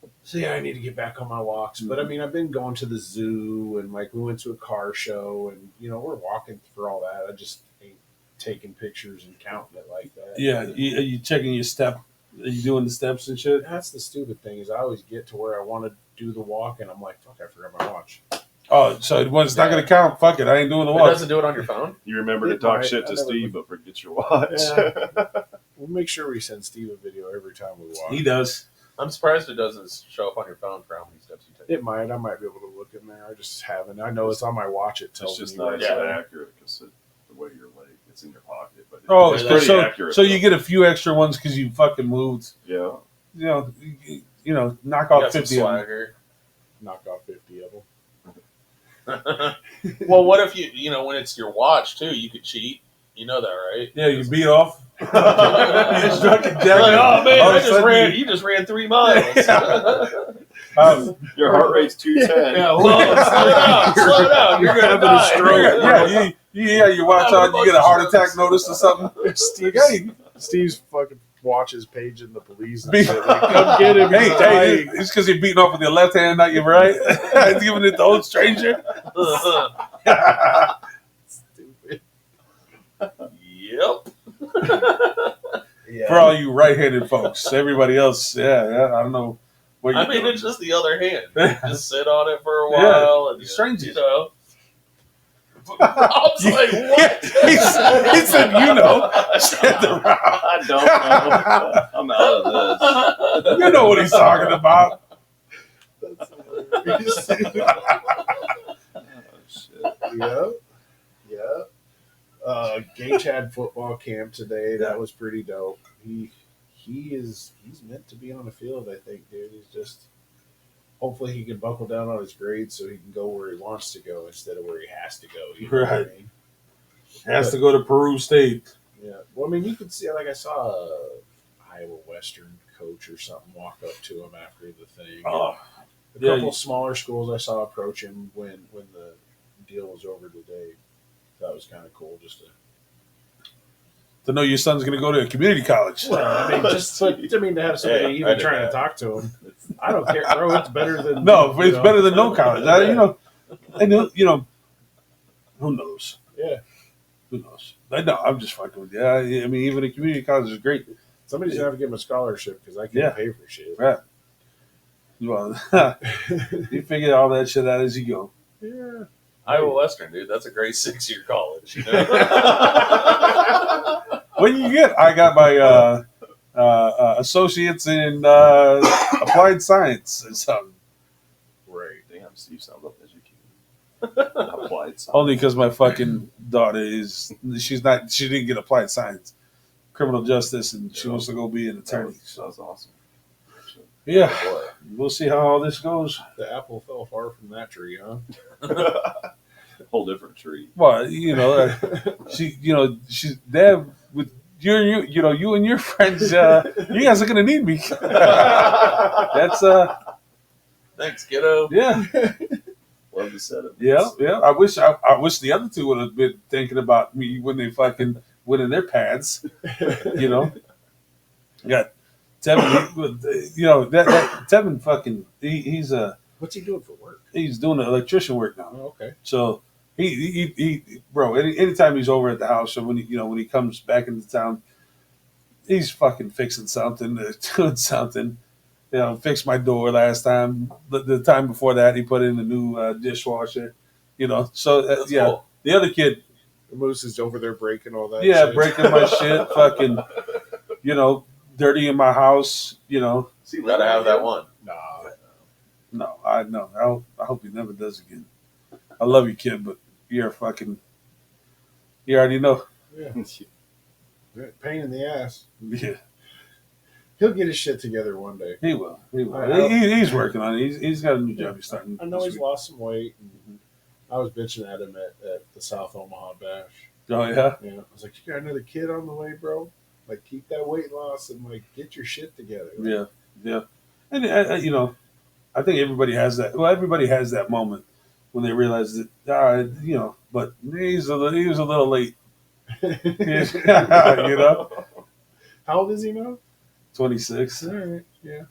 And so yeah, I need to get back on my walks. But I mean, I've been going to the zoo and like we went to a car show and we're walking for all that. I just ain't taking pictures and counting it like that. Yeah, are you checking your step? Are you doing the steps and shit? That's the stupid thing is I always get to where I want to do the walk and I'm like, fuck, I forgot my watch. Oh, so it's not going to count. Fuck it. I ain't doing the It walk. doesn't do it on your phone? You remember to It talk might. shit I to never Steve, but forget your watch. Yeah. We'll make sure we send Steve a video every time we walk. He does. I'm surprised it doesn't show up on your phone for how many steps you take. It might. I might be able to look in there. I just haven't. I know it's on my watch. It It's tells just me. not right that there. accurate because the way you're laid, it's in your pocket. But Oh, it's pretty so accurate. so you though. get a few extra ones because you fucking moved. Yeah. Knock You off got some 50 of them. swagger. Knock off 50 of them. Well, what if you when it's your watch too? You could cheat. You know that, right? Yeah, you beat off. You just fucking jack You're like, oh man, all of a sudden you just ran 3 miles. Your heart rate's 210. Yeah, well, slow down. You're gonna having a die. stroke. Yeah, you watch on, you get a heart attack notice or something. Steve's fucking watches paging the police. And Be- shit. Like, come get him. He's Hey, dying. it's because you're beating off with your left hand, not your right. He's giving it to old stranger. Stupid. Yep. Yeah. For all you right-handed folks, everybody else, I don't know. What I you mean, doing. it's just the other hand. Just sit on it for a Yeah. while and Strangers. I was like, what? he said, Said the rock. I don't know. I'm out of this. You know what he's talking about. Oh, shit. Yep. Gage had football camp today. That was pretty dope. He's meant to be on the field, I think, dude. He's just hopefully he can buckle down on his grades so he can go where he wants to go instead of where he has to go. You know what I Right. mean? Has to go to Peru State. Yeah. Well, I mean, you could see, like, I saw a Iowa Western coach or something walk up to him after the thing. Oh. A couple smaller schools I saw approach him when the deal was over today. That was kind of cool, just to know your son's going to go to a community college. Well, I mean, to have somebody even trying to talk to him. I don't care, bro. It's better than it's better than no college. I know. Who knows? Yeah, who knows? I'm just fucking with you. I mean, even a community college is great. Somebody's gonna have to give him a scholarship because I can't pay for shit. Right. Well, you figure all that shit out as you go. Yeah. Iowa Western, dude. That's a great 6-year college. What do you get? I got my associates in applied science or something. Right. Damn, Steve sounds up educated. Applied science. Only because my fucking daughter she didn't get applied science, criminal justice, and she wants to go be an attorney. That was awesome. Yeah, we'll see how all this goes. The apple fell far from that tree, huh? Whole different tree. Well, she's dad with you and your friends. You guys are gonna need me. That's Thanks, kiddo. yeah. Love the setup. Yeah. I wish the other two would have been thinking about me when they fucking went in their pads. Got Tevin. That Tevin fucking he's What's he doing for work? he's doing electrician work now. Oh, okay. So he bro. Anytime he's over at the house, or when he comes back into town, he's fucking fixing something, doing something. Fixed my door last time. The time before that, he put in a new dishwasher. So That's cool. The other kid, Moose is over there breaking all that. yeah, shit. breaking my shit, fucking, dirtying my house. See, gotta have that one. Nah. No, I know. I hope he never does again. I love you, kid, but you're fucking. You already know. Yeah. Pain in the ass. Yeah, He'll get his shit together one day. he will. He will. I know. He's working on it. He's got a new job he's starting. I know this he's week. lost some weight. And I was bitching at him at the South Omaha Bash. Oh yeah. Yeah, I was like, "You got another kid on the way, bro? Like, keep that weight loss and get your shit together." Yeah. And I think everybody has that. Well, everybody has that moment when they realize that, but he was a little late. How old is he now? 26. All right. Yeah.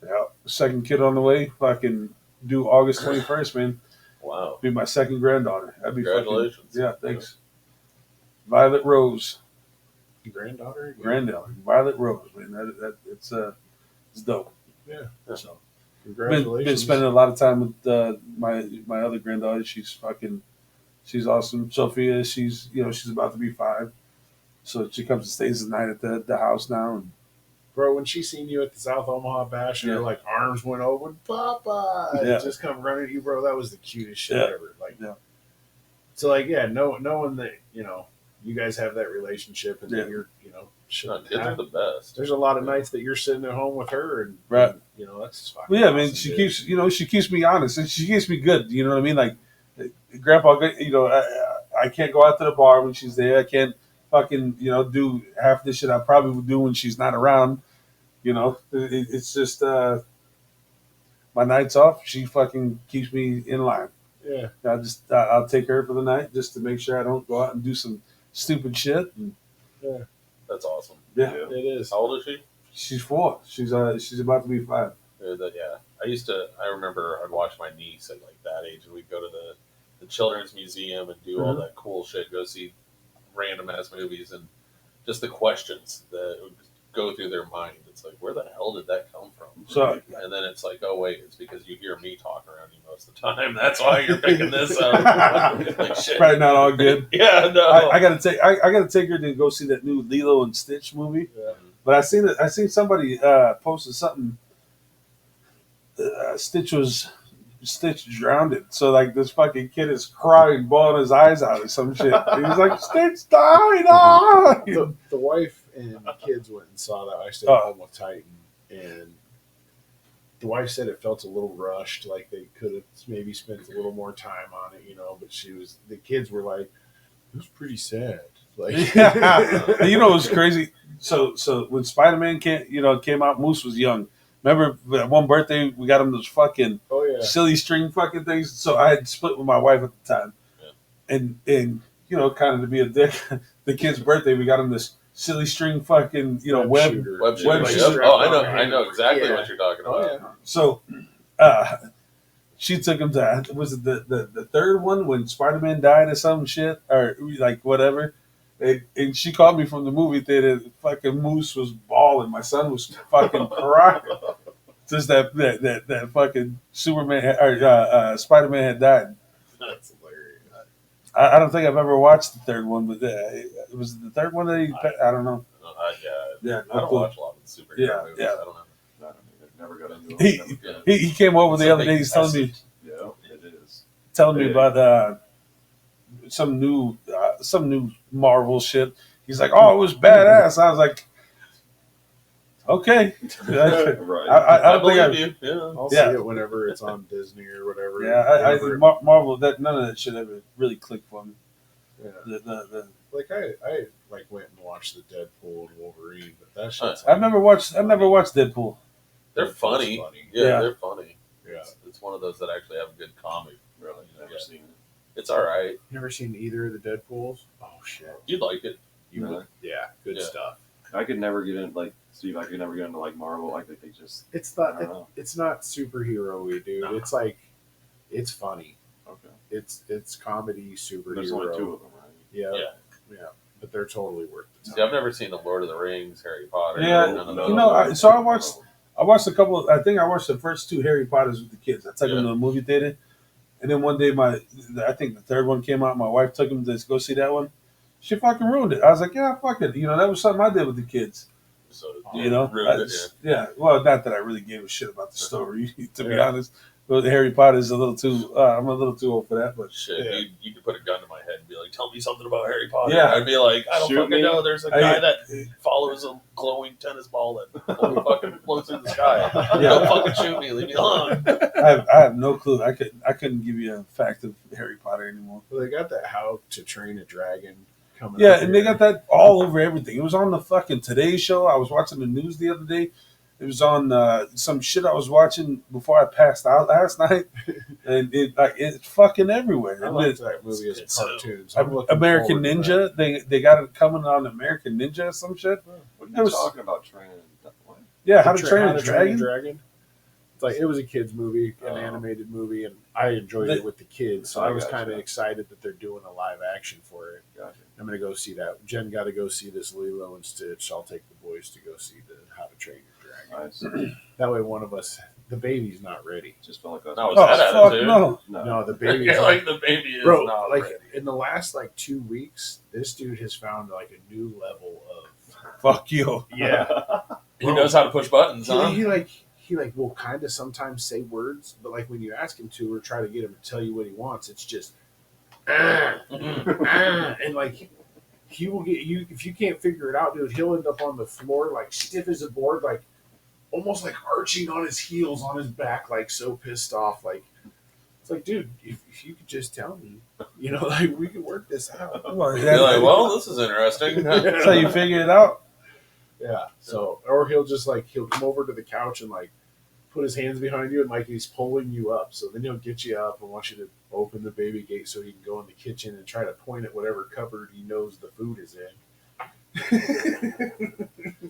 Yeah. Second kid on the way. Fucking due August 21st, man. Wow. Be my second granddaughter. That'd be Congratulations. Fucking, yeah. Thanks. Violet Rose. Granddaughter. Granddaughter. Violet Rose, man. It's dope. Yeah. So. Congratulations. Been spending a lot of time with my other granddaughter. She's awesome. Sophia, she's about to be 5, so she comes and stays the night at the house now. And Bro, when she seen you at the South Omaha Bash and her arms went open, Papa, Yeah. just come running at you, bro. That was the cutest shit Yeah. ever. Yeah. So knowing that you guys have that relationship and that you're Kids are the best. There's a lot of nights that you're sitting at home with her and Right. That's fucking well, yeah, man, awesome, she dude. keeps me honest and she keeps me good. You know what I mean? Like, Grandpa, I can't go out to the bar when she's there. I can't fucking do half the shit I probably would do when she's not around. It's just my nights off. She fucking keeps me in line. Yeah. I'll take her for the night just to make sure I don't go out and do some stupid shit. And, That's awesome. yeah, It is. How old is she? she's 4. She's about to be 5. Yeah. I remember I'd watch my niece at like that age, and we'd go to the children's museum and do all that cool shit, go see random ass movies, and just the questions that would go through their mind. It's like, where the hell did that come from? So, And then it's like, oh wait, it's because you hear me talk around you most of the time. That's why you're picking this up. Like, shit. probably not all good. Yeah, no. I gotta take her to go see that new Lilo and Stitch movie. Yeah. But I seen somebody posted something. Stitch drowned. So like this fucking kid is crying, bawling his eyes out or some shit. He's like, Stitch died. Ah! The wife and kids went and saw that. I stayed Oh. home with Titan, and the wife said it felt a little rushed, like they could have maybe spent a little more time on it, But the kids were like, it was pretty sad. Like, Yeah. It was crazy. So when Spider-Man came out, Moose was young. Remember that one birthday we got him those fucking Oh yeah. silly string fucking things. So I had split with my wife at the time, and you know, kind of to be a dick, the kid's birthday we got him this silly string fucking web shooter. Web shooter. Web Yep. shooter. Oh, I know exactly Yeah. what you're talking Oh about. yeah. So she took him to, was it the third one when Spider-Man died or some shit or like whatever. And she called me from the movie theater. Fucking Moose was bawling. My son was fucking crying. Just that fucking Superman or Spider-Man had died. That's hilarious. I don't think I've ever watched the third one, but it was the third one that he. I don't know. Yeah, I don't watch a lot of the superhero movies. Yeah. I don't know. I don't either. Never got into it. Never got He came over It's the a other big day. He's telling me it. Yeah, it is. telling me about some new Marvel shit. He's like, "Oh, it was badass." I was like, "Okay." Right. I I don't think believe you. Yeah. I'll Yeah. see it whenever it's on Disney or whatever. Yeah, Whenever- Marvel. That none of that shit ever really clicked for me. yeah. The Like I like went and watched the Deadpool and Wolverine, but that shit's I've never watched Deadpool. They're Deadpool's funny. funny. Yeah, Yeah. they're funny. Yeah. It's one of those that actually have a good comic. Really, never Yeah. seen it. It's all right. You never seen either of the Deadpools? Oh shit. You'd like it. You No. would, yeah, good Yeah. stuff. I could never get in like Steve. I could never get into like Marvel. Like they just. It's I not don't know. it's not superhero-y, dude. No. It's like it's funny. Okay. It's comedy superhero. There's only two of them, right? Yeah, Yeah. yeah. But they're totally worth the See, time. I've never seen the Lord of the Rings, Harry Potter. Yeah, none of No, you those. know, I watched a couple. I think I watched the first two Harry Potters with the kids. I took them Yeah. to the movie theater, and then one day I think the third one came out. My wife took them to go see that one. She fucking ruined it. I was like, yeah, fuck it. You know, that was something I did with the kids. So, You know, ruined it, yeah. Well, not that I really gave a shit about the story, to be Yeah. honest. But Harry Potter is a little too. I'm a little too old for that. But Shit, Yeah. you could put a gun to my head and be like, "Tell me something about Harry Potter." Yeah. I'd be like, "I don't Shoot fucking me. know." There's a guy that follows a glowing tennis ball that fucking floats in the sky. Yeah. Don't fucking shoot me. Leave me alone. I have no clue. I couldn't give you a fact of Harry Potter anymore. Well, they got that How to Train a Dragon coming. Yeah, up and they here. got that all over everything. It was on the fucking Today Show. I was watching the news the other day. It was on some shit I was watching before I passed out last night, and it's fucking everywhere. I And liked the- that movie as It's cartoons. I'm looking American forward to Ninja, they got it coming on American Ninja or some shit. What are It you was- talking about training? What? Yeah, that. How to Train a Dragon. It's like it was a kids movie, an Oh. animated movie, and I enjoyed it with the kids. So I I was gotcha. kind of excited that they're doing a live action for it. Gotcha. I'm gonna go see that. Jen got to go see this Lilo and Stitch. I'll take the boys to go see the How to Train Your Dragon. Nice. That way, one of us, the baby's not ready. Just felt like I was. No, Oh it's that fuck attitude. no! No, the baby's Yeah, like the baby is bro. not Like ready. in the last 2 weeks, this dude has found like a new level of Fuck you. yeah. He knows how to push buttons, He, huh? he will kind of sometimes say words, but like when you ask him to or try to get him to tell you what he wants, it's just and like he will get you if you can't figure it out, dude. He'll end up on the floor like stiff as a board, like almost like arching on his heels on his back, like so pissed off. Like it's like, dude, if you could just tell me, like we could work this out. Well, Be like, well, this is interesting. that's how you figure it out. Yeah. So, or he'll just he'll come over to the couch and put his hands behind you and he's pulling you up. So then he'll get you up and want you to open the baby gate so he can go in the kitchen and try to point at whatever cupboard he knows the food is in.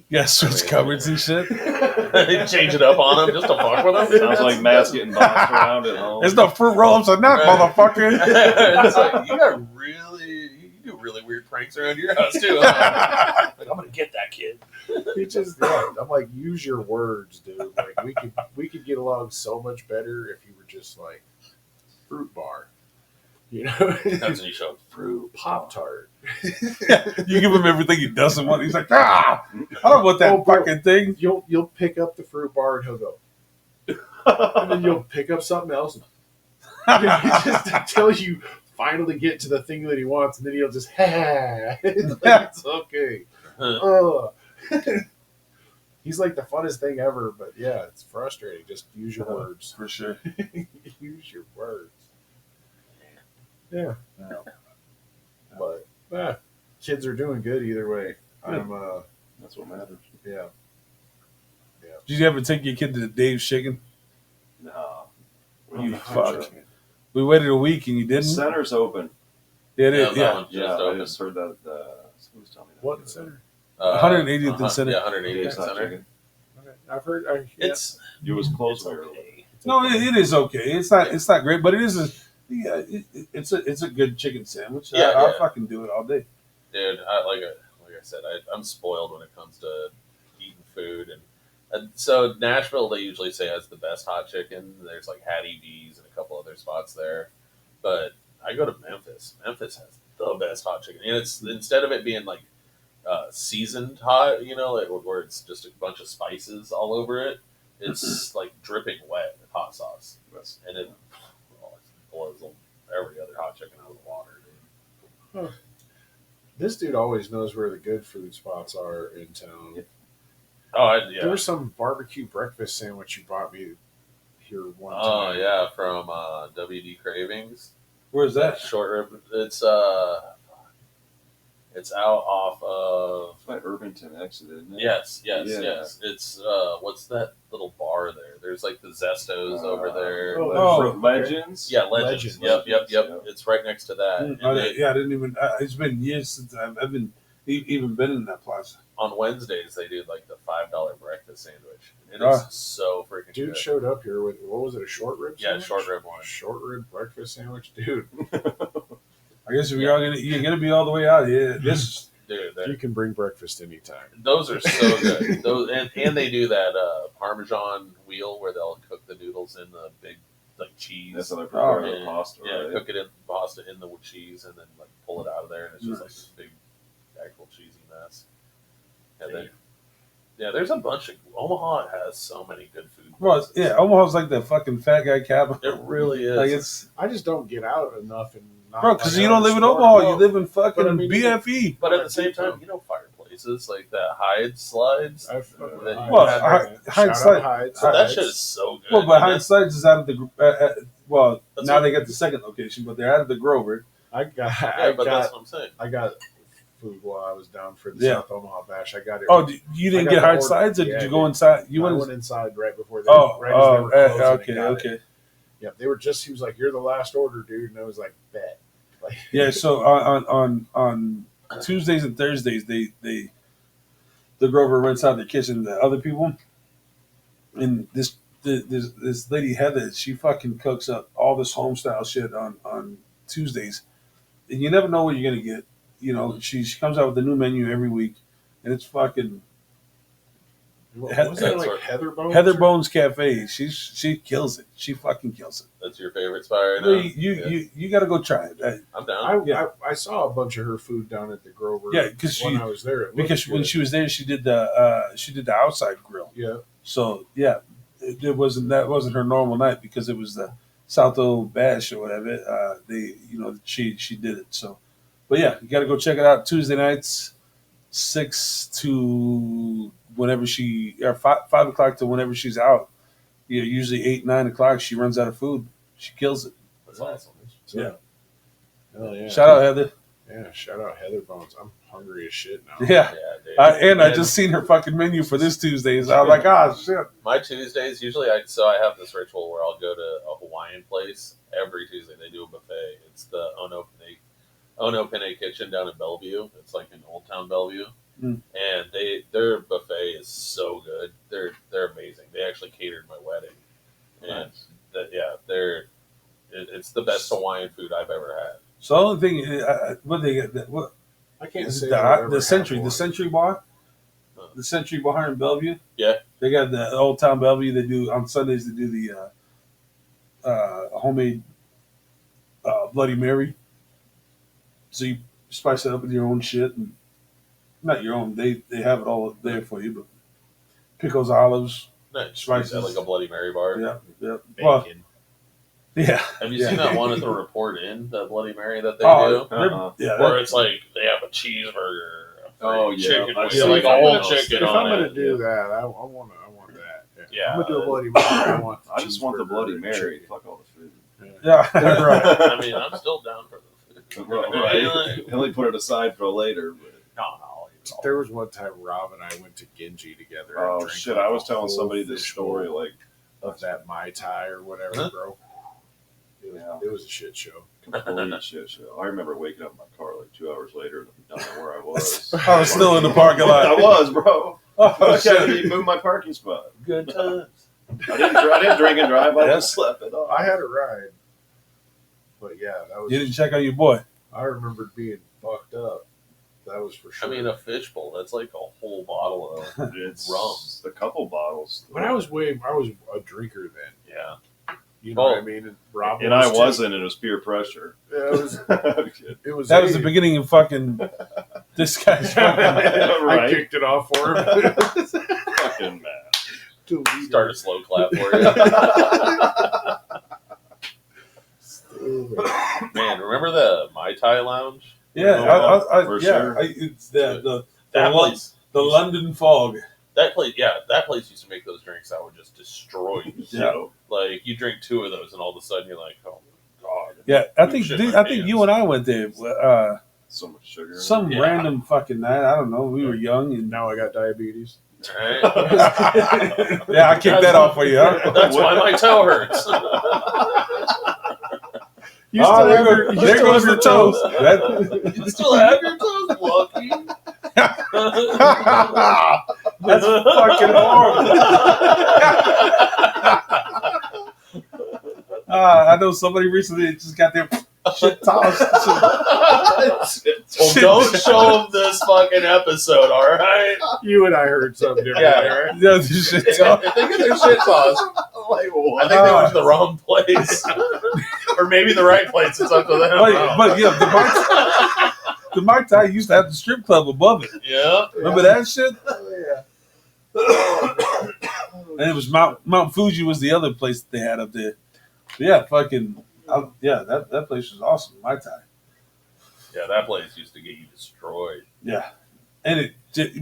Yeah, switch cupboards and shit. Change it up on him just to fuck with him. Sounds like Matt's getting bossed around at home. There's no fruit roll-ups in that motherfucker. It's like, you do really weird pranks around your house too. Huh? Like, I'm gonna get that kid. He just, I'm like, use your words, dude. Like we could get along so much better if you were just like fruit bar, That's when you show fruit Pop Tart. You give him everything he doesn't want. He's like, I don't want that Oh, bro. fucking thing. You'll pick up the fruit bar and he'll go, and then you'll pick up something else. Just until you finally get to the thing that he wants, and then he'll just it's okay. Ugh. He's like the funnest thing ever, but yeah, it's frustrating. Just use your words. For sure. Use your words. Yeah. Yeah. But kids are doing good either way. I'm That's what matters. yeah. Did you ever take your kid to the Dave's Chicken? No. You Not fuck. sure. We waited a week and you The didn't. center's open. Yeah, it Yeah, is. that Yeah, one just Yeah, I opened. just heard that. Who's telling me that? What center? 180th and Center. Yeah, 180th Dave's and Hot Center. Chicken. Okay. I've heard. It's It was closed. okay. No, it is okay. It's not great, but it is it's a good chicken sandwich. Yeah, I'll yeah. fucking do it all day. Dude, like I said, I'm spoiled when it comes to eating food, and so Nashville they usually say has the best hot chicken. There's like Hattie B's and a couple other spots there, but I go to Memphis. Memphis has the best hot chicken, and it's instead of it being like seasoned hot, like, where it's just a bunch of spices all over it. It's like dripping wet with hot sauce, and it blows every other hot chicken out of the water, dude. This dude always knows where the good food spots are in town. Oh, There yeah. was some barbecue breakfast sandwich you bought me here one Oh, time. yeah, from WD Cravings. Where's that? Short rib. It's out off of. It's by Irvington exit, isn't it? Yes. Yeah. It's what's that little bar there? There's like the Zestos over there. Oh, Legends. Yeah, Legends. Legends. Yep. Yeah. It's right next to that. And I didn't even. It's been years since I've been even been in that plaza. on Wednesdays they do like the $5 breakfast sandwich. It Ah. is so freaking Dude good. showed up here with, what was it, a short rib Yeah, sandwich? short rib one. Short rib breakfast sandwich? Dude, I guess if you're gonna be all the way out here, this Dude, you can bring breakfast anytime. those are so good. Those and they do that Parmesan wheel where they'll cook the noodles in the big like cheese. That's how they prepare yeah, the pasta. yeah, right? cook it in pasta in the cheese and then like pull it out of there and it's just like Nice. this big actual cheesy mess. And then there's a bunch of Omaha has so many good food. well, places. yeah, Omaha's like the fucking fat guy cabin. It really is. Like it's I just don't get out enough and not. bro, because like, you out don't live in the store. Omaha. Well, You live in fucking but I mean, BFE. But at the same time, fireplaces like that Hyde slides. I fuck with That- Hyde. Well, Shout Hyde out Slide- Hyde. So that Hyde's. shit is so good. Well, but And Heinz Slides is out of the well. That's Now what- they got the second location, but they're out of the Grover. I got. yeah, but that's what I'm saying. I got food while I was down for the Yeah. South Omaha Bash. I got it. Oh, you didn't I got get the Heinz order. Slides, or Yeah, did you I go did. inside? You I went. went inside right before they. Oh, right as they were closing and okay, got it. okay. Yep, they were just. He was like, "You're the last order, dude," and I was like, "Bet." Like, Yeah, so on Tuesdays and Thursdays, the Grover rents out the kitchen to other people, and this lady Heather, she fucking cooks up all this home style shit on Tuesdays, and you never know what you're gonna get. You know, she comes out with a new menu every week, and it's fucking wasn't it That's like what- Heather Bones? Heather Bones Cafe. She kills it. She fucking kills it. That's your favorite spot right now. You got to go try it. I'm down. I saw a bunch of her food down at the Grover. Yeah, 'cause when she- I was there, it looked Because when good. she was there, she did the outside grill. yeah, So yeah, it wasn't her normal night because it was the South O Bash or whatever. She did it. So, but yeah, you got to go check it out Tuesday nights, 6 to whenever or 5 o'clock to whenever she's out. Yeah, usually 8, 9 o'clock. She runs out of food. She kills it. That's awesome. so, Yeah. hell yeah. Shout out Heather. Yeah, shout out Heather Bones. I'm hungry as shit now. Yeah. Yeah, dude. I just seen her fucking menu for this Tuesday. So I was like, ah, shit. My Tuesdays usually I have this ritual where I'll go to a Hawaiian place every Tuesday. They do a buffet. It's the Ono Pene Kitchen down in Bellevue. It's like in Old Town Bellevue, Mm. and their buffet is so good. They're amazing. They actually catered my wedding, and it's the best Hawaiian food I've ever had. So the only thing, what they get, what I can't is say it I've ever the Century, had the one. Century Bar, Huh. the Century Bar in Bellevue. Yeah. They got the Old Town Bellevue. They do on Sundays. They do the homemade Bloody Mary. So you spice it up with your own shit, and not your own. They have it all there for you, but pickles, olives. Nice. Spices. Is that like a Bloody Mary bar? Yeah. Well, Bacon. yeah. Have you Yeah. seen that one at the Report Inn, the Bloody Mary that they Oh, do? Uh-huh. yeah. Where it's like they have a cheeseburger, Oh, yeah. chicken, I've wing, seen like a that. whole If chicken If I'm on gonna it. do that, I want that. Yeah. I'm gonna do a Bloody Mary. I want. I just want the cheeseburger Bloody and Mary. chicken. Fuck all the food. Yeah. Right. I mean, I'm still down for the food. Right. Only put it aside for later. But No, There was one time Rob and I went to Genji together. and Oh drank shit! like I a was telling whole somebody this fishbowl story like of that Mai Tai or whatever, Huh? bro. Yeah. It was a shit show. complete shit show. I remember waking up in my car like 2 hours later and I don't know where I was. I was still in the parking lot. I was, bro. Oh, I couldn't shit. even move my parking spot. Good times. I didn't drink and drive. I Yes. just slept it off. I had a ride, but yeah, that was. You didn't check on your boy. I remembered being fucked up. That was for I sure. mean, a fishbowl, that's like a whole bottle of It's rum. a couple bottles. When I was a drinker then. Yeah. You know what I mean? And Rob and I was too. wasn't. It was peer pressure. Yeah, it was. It was. That was the Abe. beginning of fucking this guy's fucking. I Right. kicked it off for him. Fucking mad. Start a slow clap for you. Man, remember the Mai Tai Lounge? Yeah, For yeah. sure. It's the That Lon- place. the London fog. That place, yeah, that place used to make those drinks that would just destroy you. Yeah. Like you drink 2 of those, and all of a sudden you're like, "Oh my god!" Yeah, I think Shit my I think pants. you and I went there. So much sugar. Some Yeah. random fucking night. I don't know. We were young and Now I got diabetes. Right? yeah, I kicked that off for you. Huh? That's why my toe hurts. You Oh, still there have goes- your- you there still goes have the your toes. That- You still have your toes, Lucky. That's fucking horrible. I know somebody recently just got their shit tossed. Well, don't show them this fucking episode, all right? You and I heard something different. Yeah. right? Yeah, this shit If tossed. they get their shit tossed, Like what? I think they went to the wrong place, or maybe the right place. It's up to them. But yeah, the Mai Tai used to have the strip club above it. Yeah. Remember that shit? Oh, And it was Mount Fuji was the other place that they had up there. But yeah, that place was awesome. Mai Tai. Yeah, that place used to get you destroyed. Yeah, and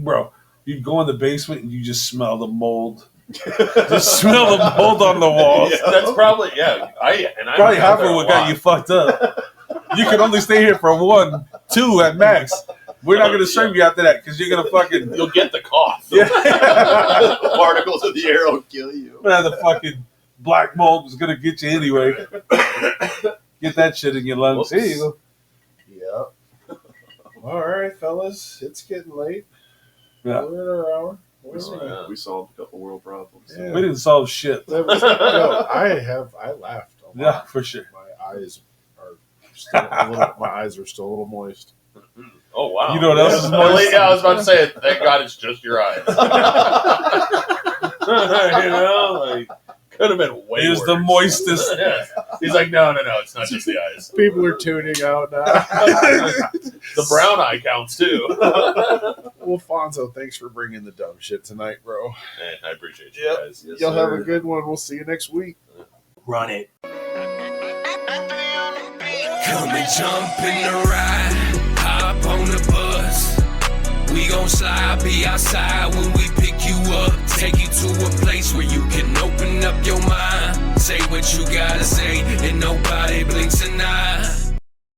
bro, you'd go in the basement and you just smell the mold. Just smell the mold on the walls. Yeah. That's probably I Probably half of what got you fucked up. You can only stay here for 1, 2 at max. We're not gonna serve you after that because you're gonna fucking You'll get the cough. yeah. Particles in the air will kill you. The fucking black mold was gonna get you anyway. Get that shit in your lungs. Here you go. Yep. All right, fellas, it's getting late. Yeah. We're at our hour. Yeah. We solved a couple world problems. Yeah. We didn't solve shit. I laughed. A lot. Yeah, for sure. My eyes are still a little moist. Oh wow! You know what else is moist? Yeah, I was about to say it. Thank God it's just your eyes. You know, like could have been way Here's worse. the moistest. Yeah. He's like, no, it's not just the eyes. People are tuning out now. The brown eye counts too. Well, Fonzo, thanks for bringing the dumb shit tonight, bro. Hey, I appreciate you Yep. guys. Yes, Y'all have sir. a good one. We'll see you next week. Run it. Come and jump in the ride, hop on the bus. We gon' slide, be outside when we pick you up. Take you to a place where you can open up your mind. Say what you gotta say, and nobody blinks an eye.